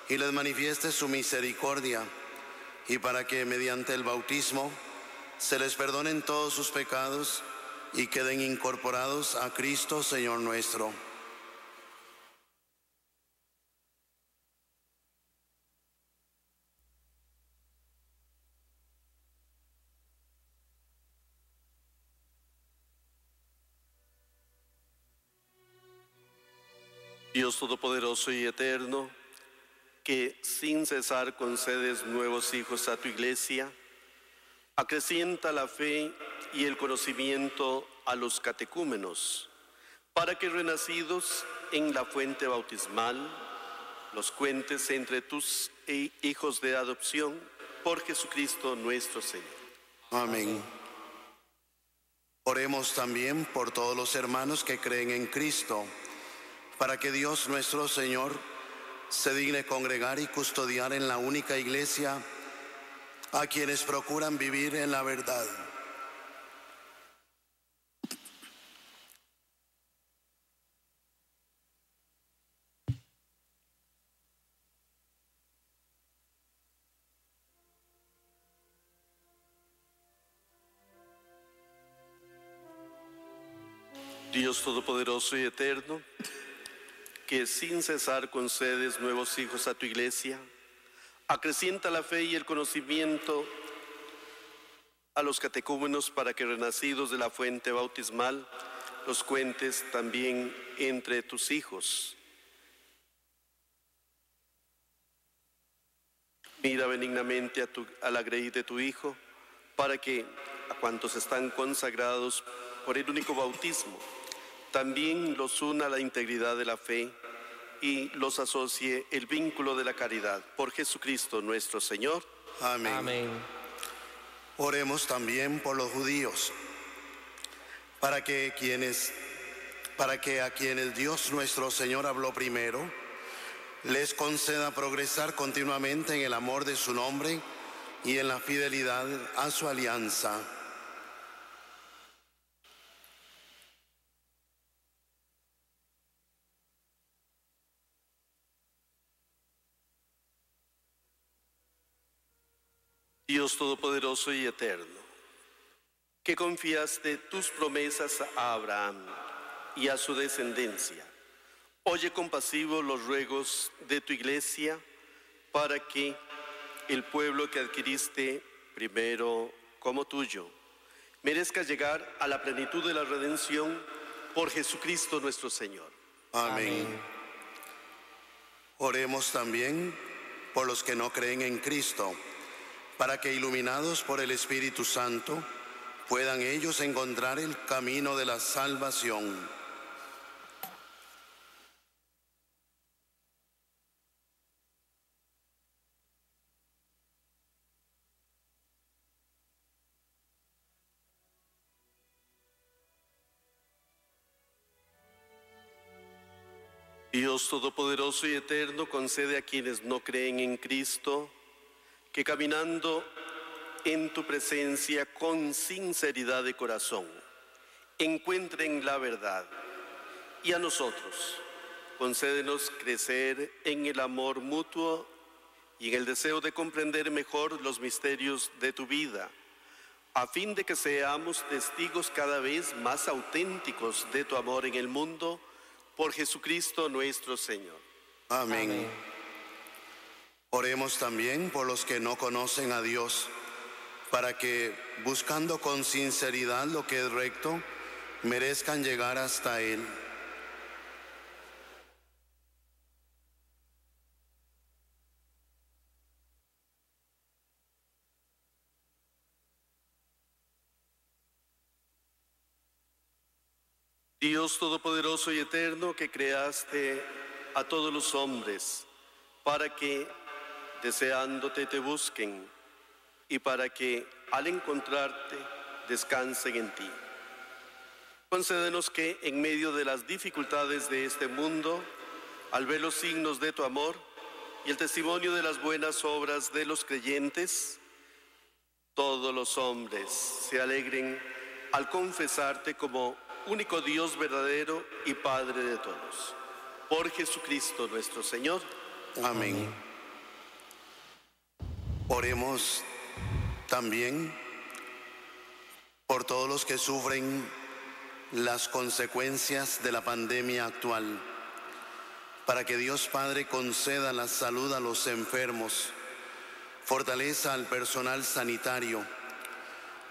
y les manifieste su misericordia, y para que mediante el bautismo se les perdonen todos sus pecados y queden incorporados a Cristo Señor nuestro. Dios Todopoderoso y Eterno, que sin cesar concedes nuevos hijos a tu Iglesia, acrecienta la fe y el conocimiento a los catecúmenos, para que renacidos en la fuente bautismal, los cuentes entre tus hijos de adopción, por Jesucristo nuestro Señor. Amén. Oremos también por todos los hermanos que creen en Cristo, para que Dios nuestro Señor se digne congregar y custodiar en la única Iglesia a quienes procuran vivir en la verdad. Dios Todopoderoso y Eterno, que sin cesar concedes nuevos hijos a tu Iglesia, acrecienta la fe y el conocimiento a los catecúmenos, para que renacidos de la fuente bautismal los cuentes también entre tus hijos. Mira benignamente a la grey de tu Hijo, para que a cuantos están consagrados por el único bautismo, también los una a la integridad de la fe y los asocie el vínculo de la caridad. Por Jesucristo nuestro Señor. Amén. Amén. Oremos también por los judíos, para que a quienes Dios nuestro Señor habló primero, les conceda progresar continuamente en el amor de su nombre y en la fidelidad a su alianza. Dios Todopoderoso y Eterno, que confiaste tus promesas a Abraham y a su descendencia, oye compasivo los ruegos de tu Iglesia, para que el pueblo que adquiriste primero como tuyo merezca llegar a la plenitud de la redención, por Jesucristo nuestro Señor. Amén. Oremos también por los que no creen en Cristo, para que iluminados por el Espíritu Santo puedan ellos encontrar el camino de la salvación. Dios Todopoderoso y Eterno, concede a quienes no creen en Cristo que caminando en tu presencia con sinceridad de corazón encuentren la verdad, y a nosotros concédenos crecer en el amor mutuo y en el deseo de comprender mejor los misterios de tu vida, a fin de que seamos testigos cada vez más auténticos de tu amor en el mundo, por Jesucristo nuestro Señor. Amén. Amén. Oremos también por los que no conocen a Dios, para que, buscando con sinceridad lo que es recto, merezcan llegar hasta Él. Dios Todopoderoso y Eterno, que creaste a todos los hombres, para que, deseándote, te busquen, y para que, al encontrarte, descansen en ti. Concédenos que, en medio de las dificultades de este mundo, al ver los signos de tu amor y el testimonio de las buenas obras de los creyentes, todos los hombres se alegren al confesarte como único Dios verdadero y Padre de todos. Por Jesucristo nuestro Señor. Amén. Oremos también por todos los que sufren las consecuencias de la pandemia actual, para que Dios Padre conceda la salud a los enfermos, fortaleza al personal sanitario,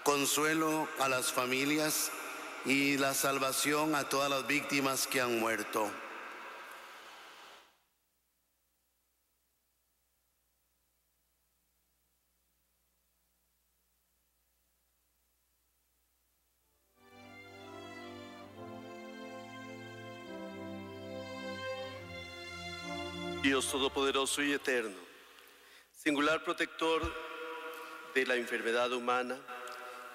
consuelo a las familias y la salvación a todas las víctimas que han muerto. Dios Todopoderoso y Eterno, singular protector de la enfermedad humana,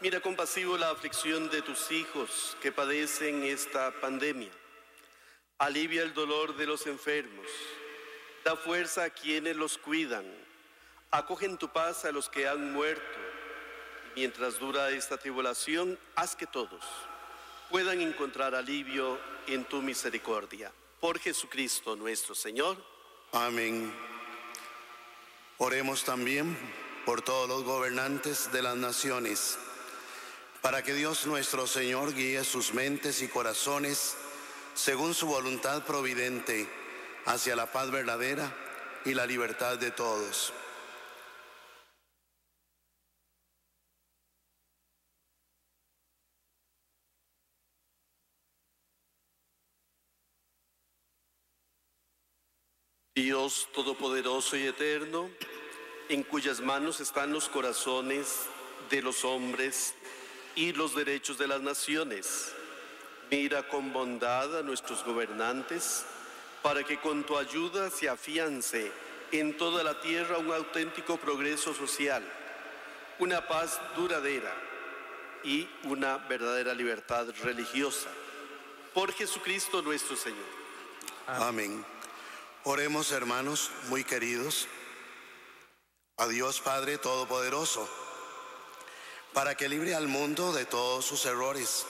mira compasivo la aflicción de tus hijos que padecen esta pandemia. Alivia el dolor de los enfermos, da fuerza a quienes los cuidan, acoge en tu paz a los que han muerto, y mientras dura esta tribulación, haz que todos puedan encontrar alivio en tu misericordia. Por Jesucristo nuestro Señor. Amén. Oremos también por todos los gobernantes de las naciones, para que Dios nuestro Señor guíe sus mentes y corazones según su voluntad providente hacia la paz verdadera y la libertad de todos. Dios Todopoderoso y Eterno, en cuyas manos están los corazones de los hombres y los derechos de las naciones, mira con bondad a nuestros gobernantes, para que con tu ayuda se afiance en toda la tierra un auténtico progreso social, una paz duradera y una verdadera libertad religiosa. Por Jesucristo nuestro Señor. Amén. Oremos, hermanos muy queridos, a Dios Padre Todopoderoso, para que libre al mundo de todos sus errores,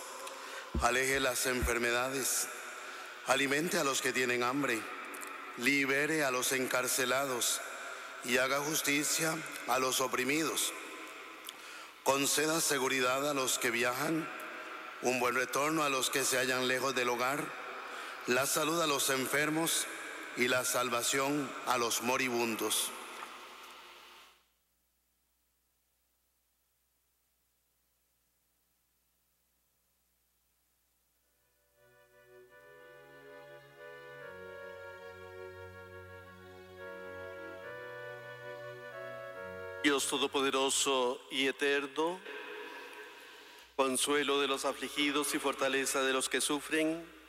aleje las enfermedades, alimente a los que tienen hambre, libere a los encarcelados y haga justicia a los oprimidos. Conceda seguridad a los que viajan, un buen retorno a los que se hallan lejos del hogar, la salud a los enfermos y la salvación a los moribundos. Dios Todopoderoso y Eterno, consuelo de los afligidos y fortaleza de los que sufren,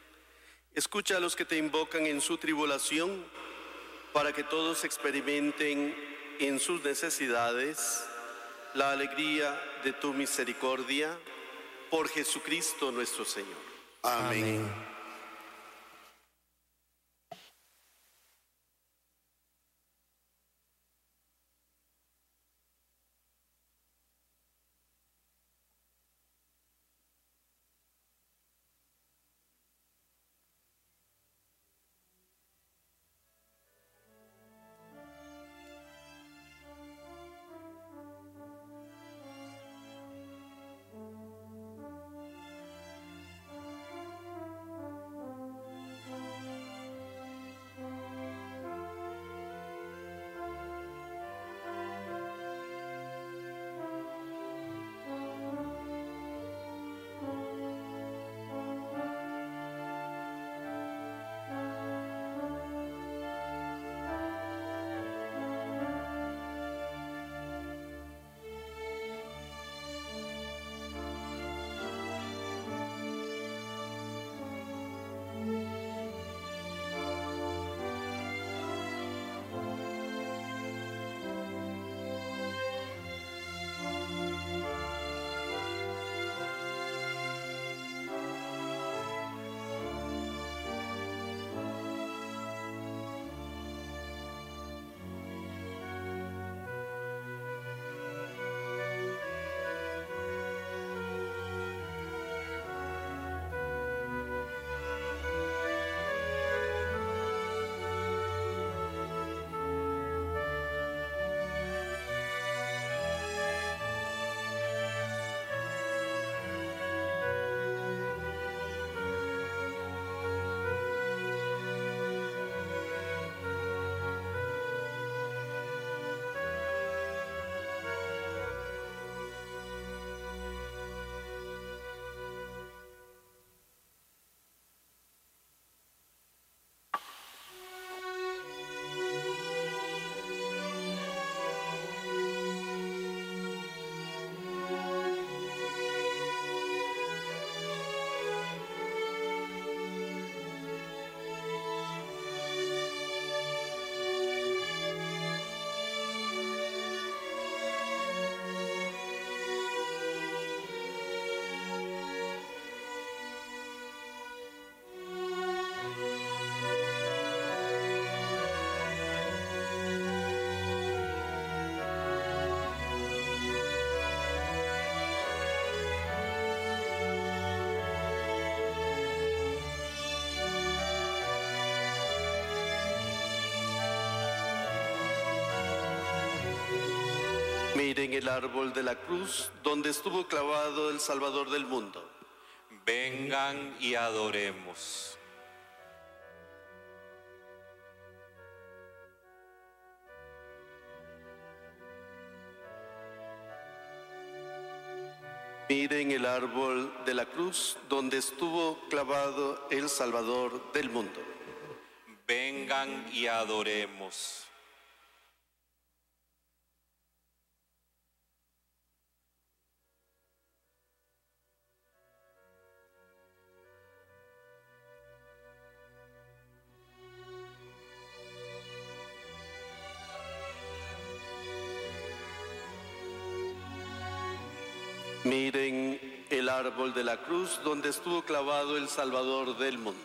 escucha a los que te invocan en su tribulación, para que todos experimenten en sus necesidades la alegría de tu misericordia, por Jesucristo nuestro Señor. Amén. el árbol de la cruz donde estuvo clavado el Salvador del mundo. Vengan y adoremos. Miren el árbol de la cruz donde estuvo clavado el Salvador del mundo. Vengan y adoremos. Miren el árbol de la cruz donde estuvo clavado el Salvador del mundo.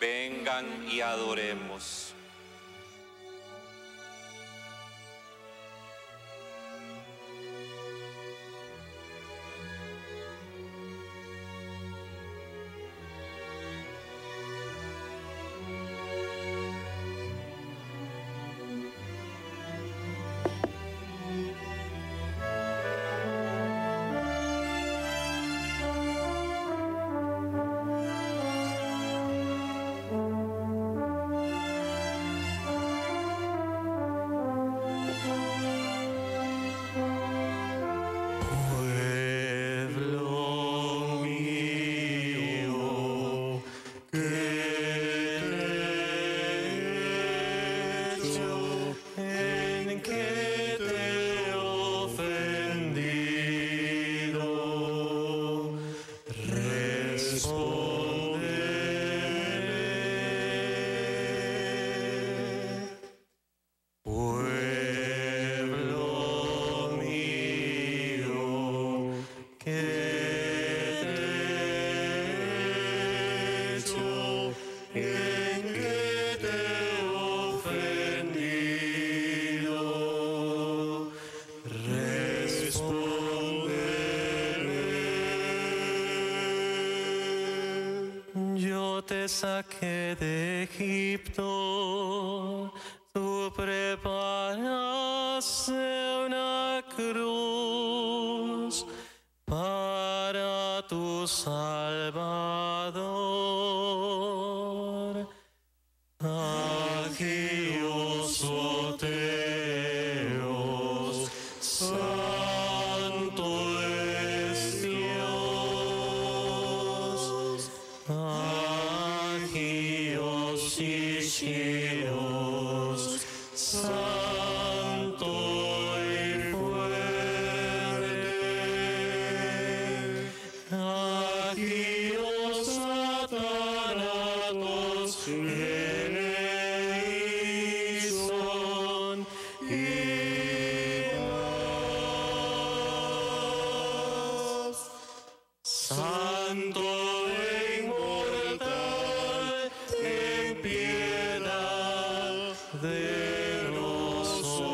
Vengan y adoremos. Saqué de Egipto, tú preparaste una cruz para tu Salvador. Aquí os Teos, santo es Dios. Dios, santo y fuerte, aquí os satanatos son y más. Santo e inmortal, ten piedad de nosotros.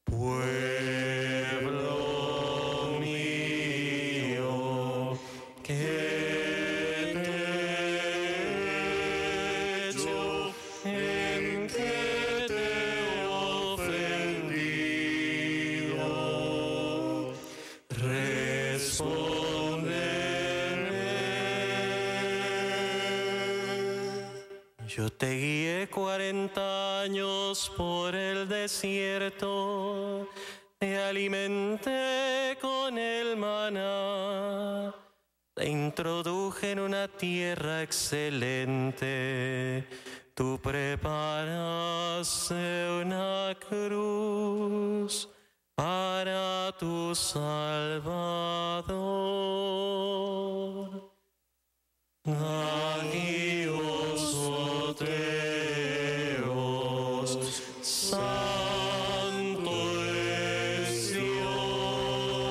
Pueblo mío, que te he hecho, en que te he ofendido. Yo te guié 40 años por el desierto, te alimenté con el maná, te introduje en una tierra excelente, tú preparaste una cruz para tu Salvador. Aquí os Teos, santo es Dios.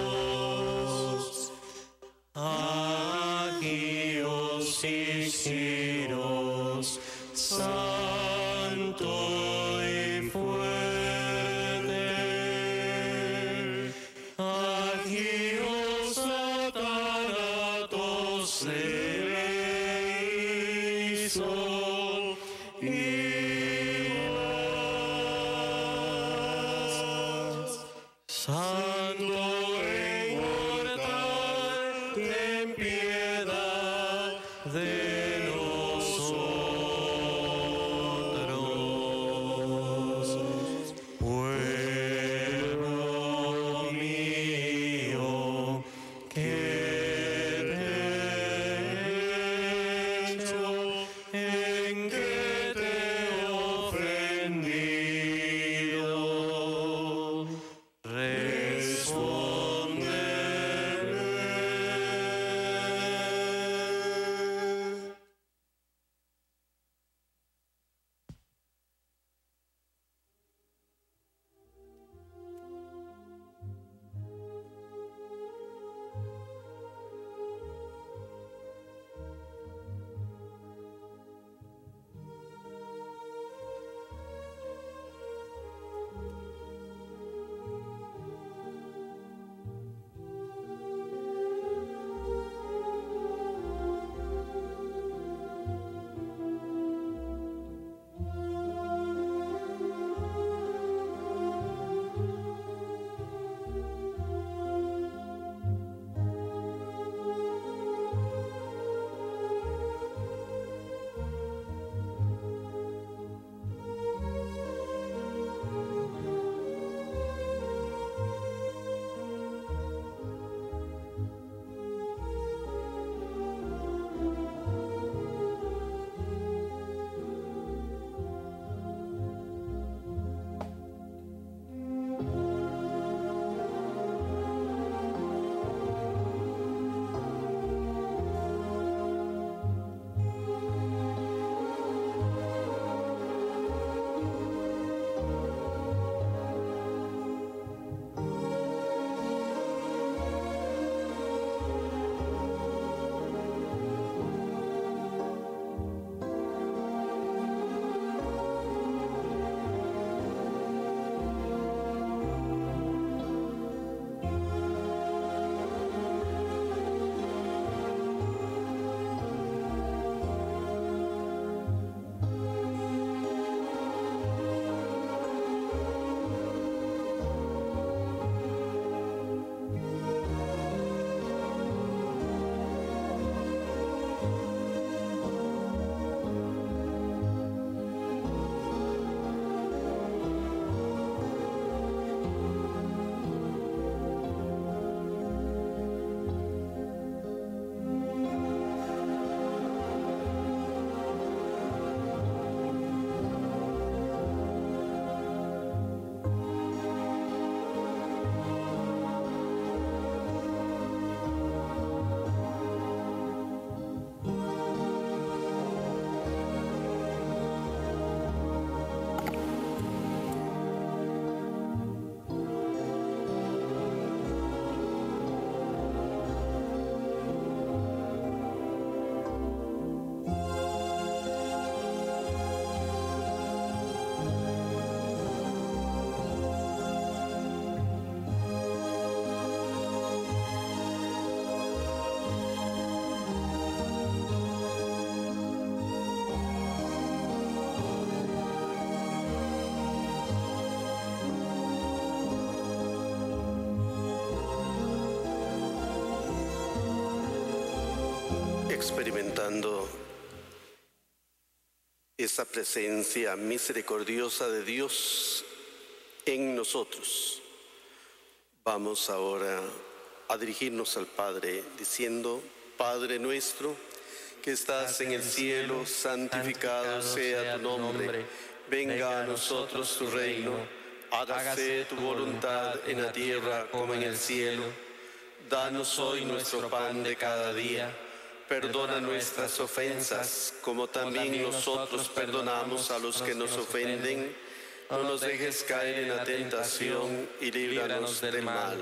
Aquí os Igiros, santo y fuerte. Aquí os Satanatos eleison y experimentando esa presencia misericordiosa de Dios en nosotros, vamos ahora a dirigirnos al Padre diciendo: Padre nuestro que estás en el cielo, santificado sea tu nombre. Venga a nosotros tu reino. Hágase tu voluntad en la tierra como en el cielo. Danos hoy nuestro pan de cada día. Perdona nuestras ofensas, como también nosotros perdonamos a los que nos ofenden. No nos dejes caer en la tentación y líbranos del mal.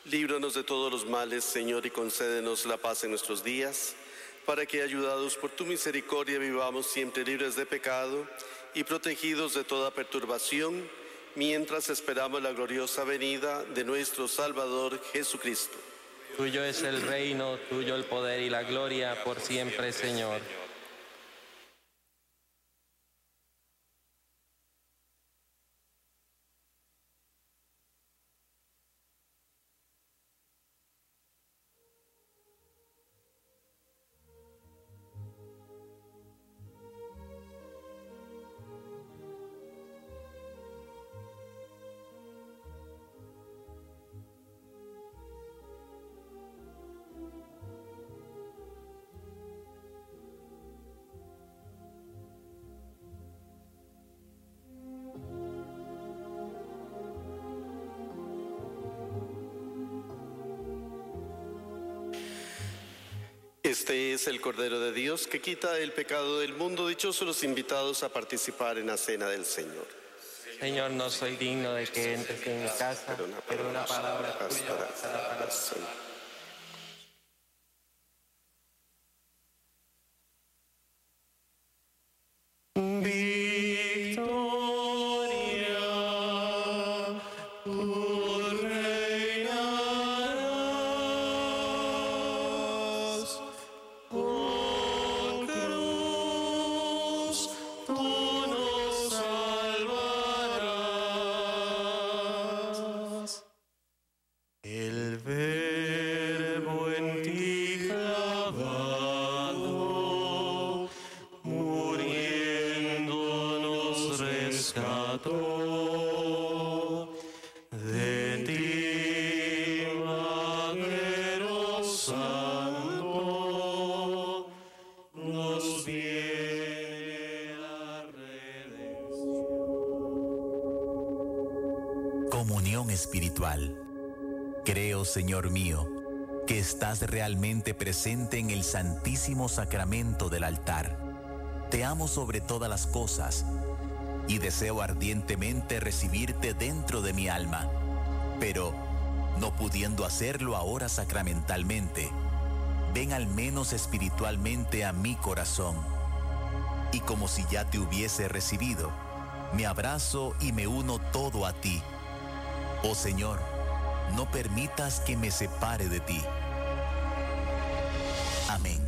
Líbranos de todos los males, Señor, y concédenos la paz en nuestros días, para que, ayudados por tu misericordia, vivamos siempre libres de pecado y protegidos de toda perturbación, mientras esperamos la gloriosa venida de nuestro Salvador Jesucristo. Tuyo es el reino, tuyo el poder y la gloria por siempre, Señor. Este es el Cordero de Dios que quita el pecado del mundo. Dichosos los invitados a participar en la cena del Señor. Señor, no soy digno de que entres en mi casa, pero una palabra tuya bastará para siempre. Comunión espiritual. Creo, Señor mío, que estás realmente presente en el Santísimo Sacramento del altar. Te amo sobre todas las cosas y deseo ardientemente recibirte dentro de mi alma, pero no pudiendo hacerlo ahora sacramentalmente, ven al menos espiritualmente a mi corazón. Y como si ya te hubiese recibido, me abrazo y me uno todo a ti. Oh Señor, no permitas que me separe de ti. Amén.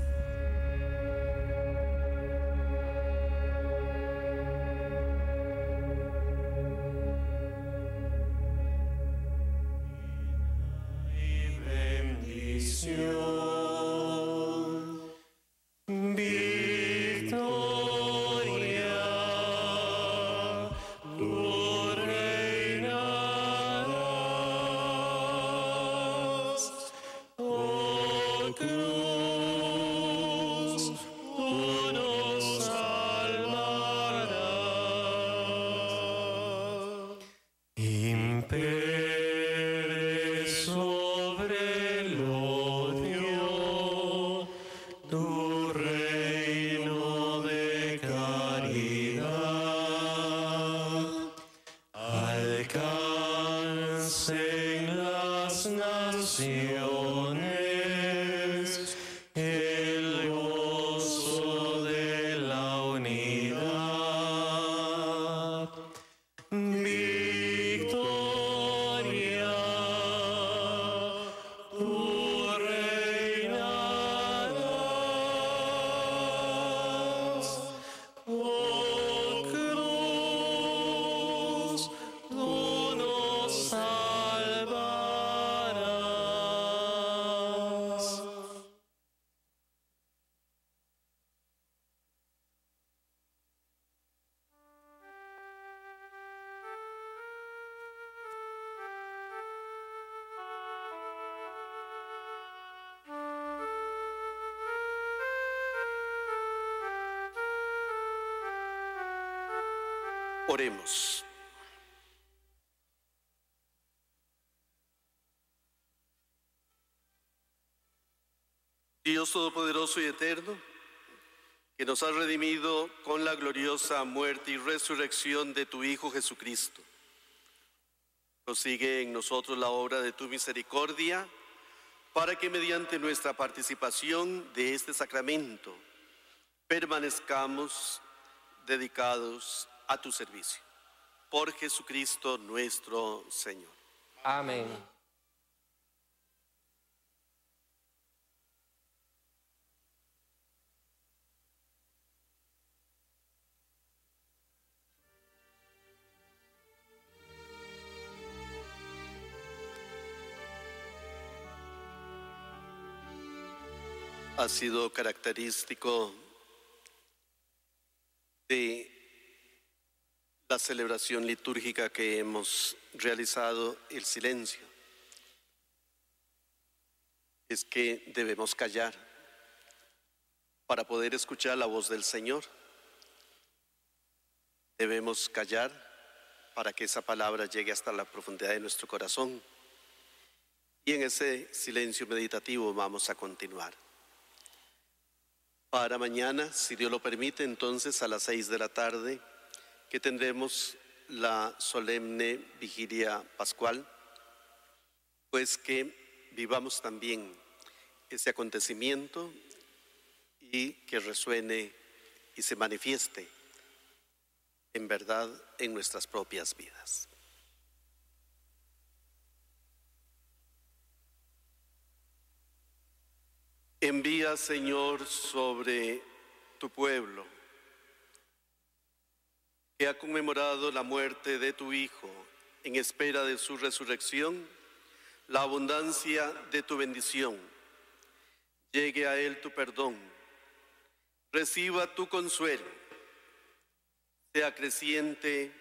Oh Oremos. Dios Todopoderoso y Eterno, que nos has redimido con la gloriosa muerte y resurrección de tu Hijo Jesucristo, prosigue en nosotros la obra de tu misericordia, para que mediante nuestra participación de este sacramento permanezcamos dedicados a tu servicio. Por Jesucristo nuestro Señor. Amén. Ha sido característico de la celebración litúrgica que hemos realizado el silencio. Es que debemos callar para poder escuchar la voz del Señor. Debemos callar para que esa palabra llegue hasta la profundidad de nuestro corazón. Y en ese silencio meditativo vamos a continuar. Para mañana, si Dios lo permite, entonces a las 6 de la tarde, que tendremos la solemne vigilia pascual, pues que vivamos también ese acontecimiento y que resuene y se manifieste en verdad en nuestras propias vidas. Envía, Señor, sobre tu pueblo, que ha conmemorado la muerte de tu Hijo en espera de su resurrección, la abundancia de tu bendición. Llegue a él tu perdón, reciba tu consuelo, sea creciente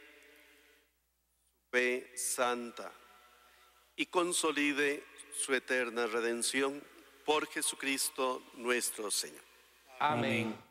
su fe santa y consolide su eterna redención por Jesucristo nuestro Señor. Amén.